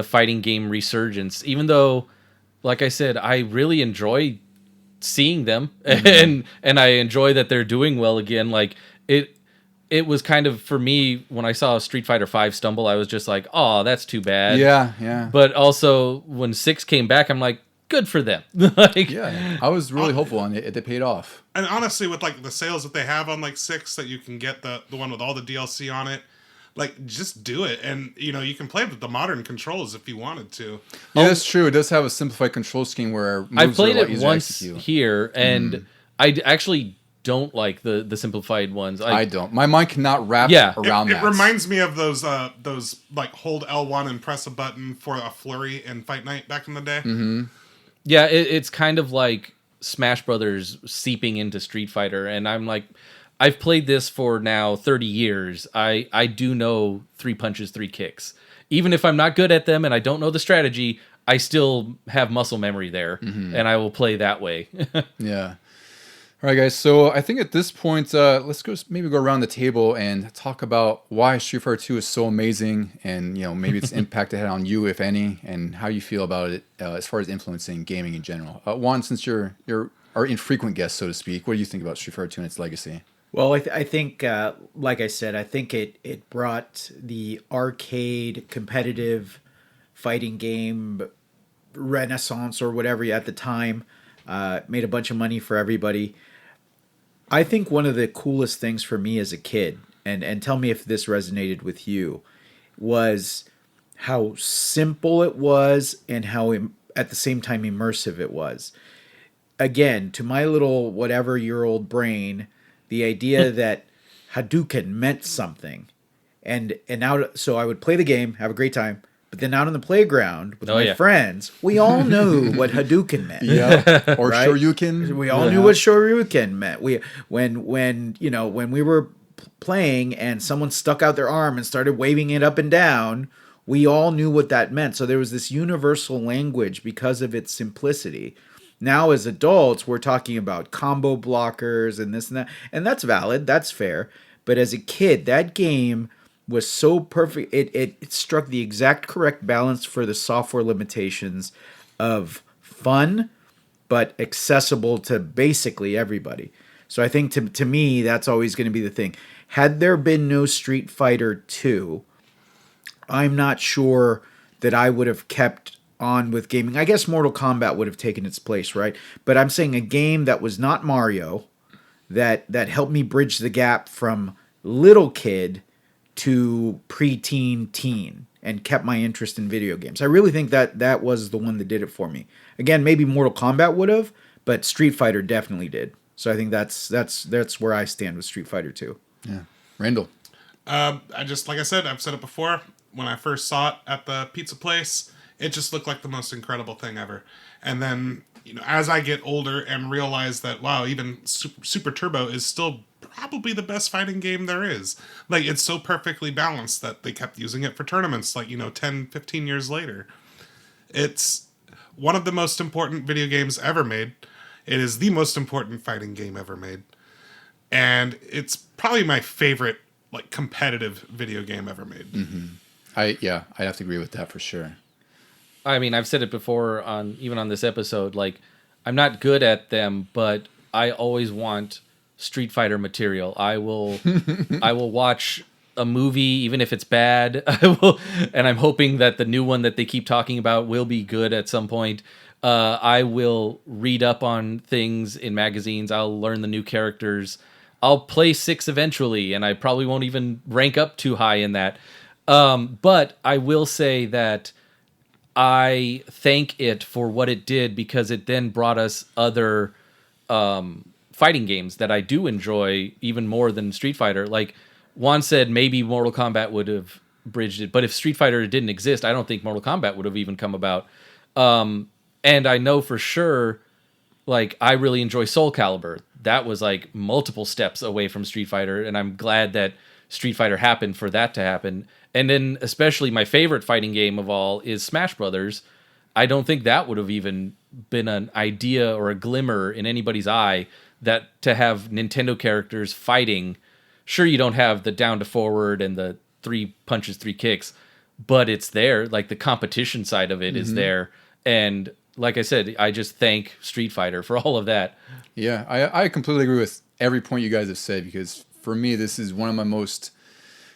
fighting game resurgence, even though, like I said, I really enjoy seeing them, and I enjoy that they're doing well again. Like it was kind of, for me, when I saw Street Fighter 5 stumble, I was just like, oh, that's too bad. Yeah. But also when 6 came back, I'm like, good for them. I was really hopeful, and it paid off. And honestly, with like the sales that they have on like 6, that you can get the one with all the DLC on it. Like, just do it, and you can play with the modern controls if you wanted to. Yeah, that's true. It does have a simplified control scheme where I played it once here, and I actually don't like the simplified ones. I don't. My mind cannot wrap around that. It reminds me of those like hold L1 and press a button for a flurry in Fight Night back in the day. Mm-hmm. Yeah, it's kind of like Smash Brothers seeping into Street Fighter, and I'm like, I've played this for now 30 years. I do know 3 punches, 3 kicks. Even if I'm not good at them and I don't know the strategy, I still have muscle memory there, and I will play that way. Yeah. All right, guys. So I think at this point, let's go around the table and talk about why Street Fighter 2 is so amazing, and maybe its impact it had on you, if any, and how you feel about it as far as influencing gaming in general. Juan, since you're our infrequent guest, so to speak, what do you think about Street Fighter 2 and its legacy? Well, I think, like I said, I think it brought the arcade competitive fighting game renaissance or whatever at the time. Made a bunch of money for everybody. I think one of the coolest things for me as a kid, and tell me if this resonated with you, was how simple it was and how at the same time immersive it was. Again, to my little whatever-year-old brain, the idea that Hadouken meant something. And out, so I would play the game, have a great time, but then out on the playground with my friends, we all knew what Hadouken meant. Yeah, or right? Shoryuken. We all knew what Shoryuken meant. When we were playing and someone stuck out their arm and started waving it up and down, we all knew what that meant. So there was this universal language because of its simplicity. Now as adults, we're talking about combo blockers and this and that, and that's valid, that's fair. But as a kid, that game was so perfect. It struck the exact correct balance for the software limitations of fun, but accessible to basically everybody. So I think to me, that's always going to be the thing. Had there been no Street Fighter 2, I'm not sure that I would have kept on with gaming. I guess Mortal Kombat would have taken its place, right? But I'm saying a game that was not Mario, that helped me bridge the gap from little kid to preteen teen and kept my interest in video games. I really think that was the one that did it for me. Again, maybe Mortal Kombat would have, but Street Fighter definitely did. So I think that's where I stand with Street Fighter 2. Yeah. Randall. I just, like I said, I've said it before, when I first saw it at the pizza place, it just looked like the most incredible thing ever. And then, as I get older and realize that, wow, even Super Turbo is still probably the best fighting game there is. Like, it's so perfectly balanced that they kept using it for tournaments, 10, 15 years later. It's one of the most important video games ever made. It is the most important fighting game ever made. And it's probably my favorite, competitive video game ever made. Mm-hmm. I have to agree with that for sure. I mean, I've said it before even on this episode, I'm not good at them, but I always want Street Fighter material. I will watch a movie, even if it's bad. And I'm hoping that the new one that they keep talking about will be good at some point. I will read up on things in magazines. I'll learn the new characters. I'll play 6 eventually, and I probably won't even rank up too high in that. But I will say that I thank it for what it did, because it then brought us other fighting games that I do enjoy even more than Street Fighter. Like Juan said, maybe Mortal Kombat would have bridged it, but if Street Fighter didn't exist, I don't think Mortal Kombat would have even come about. And I know for sure, I really enjoy Soul Calibur. That was multiple steps away from Street Fighter, and I'm glad that Street Fighter happened for that to happen. And then especially my favorite fighting game of all is Smash Brothers. I don't think that would have even been an idea or a glimmer in anybody's eye, that to have Nintendo characters fighting. Sure, you don't have the down to forward and the 3 punches, 3 kicks, but it's there. The competition side of it is there. And like I said, I just thank Street Fighter for all of that. Yeah, I completely agree with every point you guys have said, because for me, this is one of my most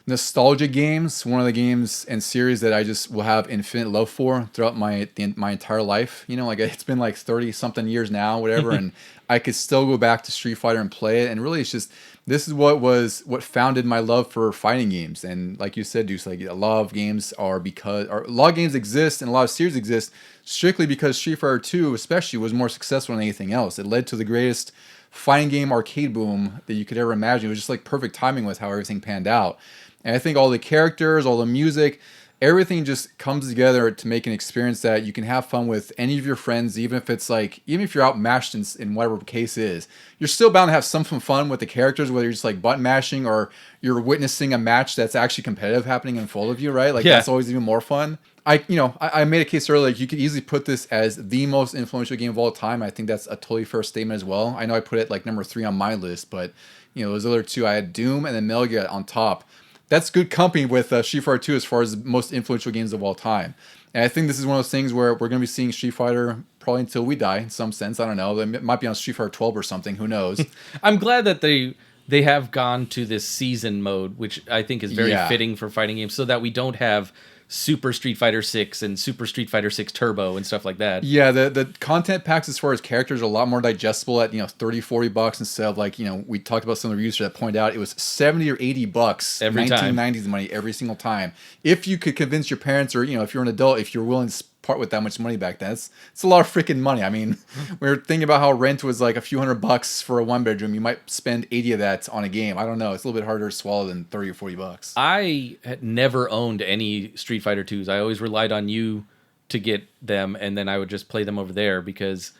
nostalgic games, one of the games and series that I just will have infinite love for throughout my entire life. It's been 30 something years now, whatever, and I could still go back to Street Fighter and play it. And really, it's just, this is what founded my love for fighting games. And like you said, Deuce, a lot of games a lot of games exist and a lot of series exist strictly because Street Fighter 2 especially was more successful than anything else. It led to the greatest fighting game arcade boom that you could ever imagine. It was just perfect timing with how everything panned out. And I think all the characters, all the music, everything just comes together to make an experience that you can have fun with any of your friends, even if it's even if you're outmatched in whatever case is, you're still bound to have some fun with the characters, whether you're just button mashing or you're witnessing a match that's actually competitive happening in front of you, right? That's always even more fun. I made a case earlier, you could easily put this as the most influential game of all time. I think that's a totally fair statement as well. I know I put it number 3 on my list, but those other 2, I had Doom and then Metal Gear on top. That's good company with Street Fighter 2 as far as the most influential games of all time. And I think this is one of those things where we're going to be seeing Street Fighter probably until we die in some sense. I don't know. It might be on Street Fighter 12 or something. Who knows? I'm glad that they have gone to this season mode, which I think is very fitting for fighting games, so that we don't have Super Street Fighter 6 and Super Street Fighter 6 Turbo and stuff like that. Yeah, the content packs as far as characters are a lot more digestible at, $30-$40 instead of like, we talked about some of the reviews that pointed out it was $70 or $80 every time. 1990s money every single time. If you could convince your parents or, if you're an adult, if you're willing to part with that much money back then, it's a lot of freaking money. I mean, we were thinking about how rent was like a few $100 for a one bedroom. You might spend 80 of that on a game. I don't know. It's a little bit harder to swallow than 30 or $40. I had never owned any Street Fighter 2s. I always relied on you to get them, and then I would just play them over there because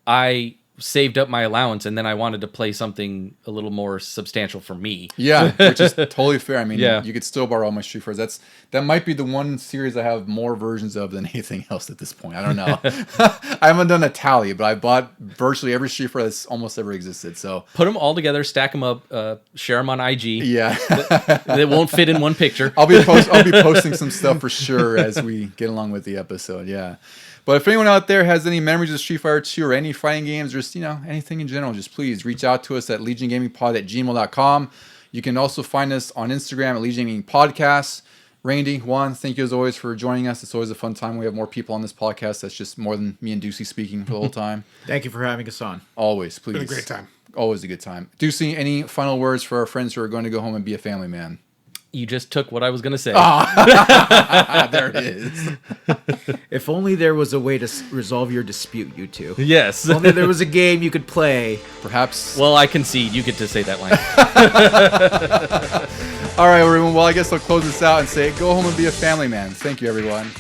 I saved up my allowance, and then I wanted to play something a little more substantial for me. Yeah, which is totally fair. I mean, Yeah. you could still borrow all my Street Fighters. That might be the one series I have more versions of than anything else at this point. I don't know. I haven't done a tally, but I bought virtually every Street Fighter that's almost ever existed. So Put them all together, stack them up, share them on IG. yeah, They won't fit in one picture. I'll be posting some stuff for sure as we get along with the episode. Yeah. But if anyone out there has any memories of Street Fighter 2 or any fighting games or just, anything in general, just please reach out to us at LegionGamingPod@gmail.com. You can also find us on Instagram at Legion Gaming Podcast. Randy, Juan, thank you as always for joining us. It's always a fun time. We have more people on this podcast. That's just more than me and Ducey speaking for the whole time. Thank you for having us on. Always, please. Been a great time. Always a good time. Ducey, any final words for our friends who are going to go home and be a family man? You just took what I was going to say. There it is. If only there was a way to resolve your dispute, you two. Yes. If only there was a game you could play. Perhaps. Well, I concede. You get to say that line. All right, everyone. Well, I guess I'll close this out and say, go home and be a family man. Thank you, everyone.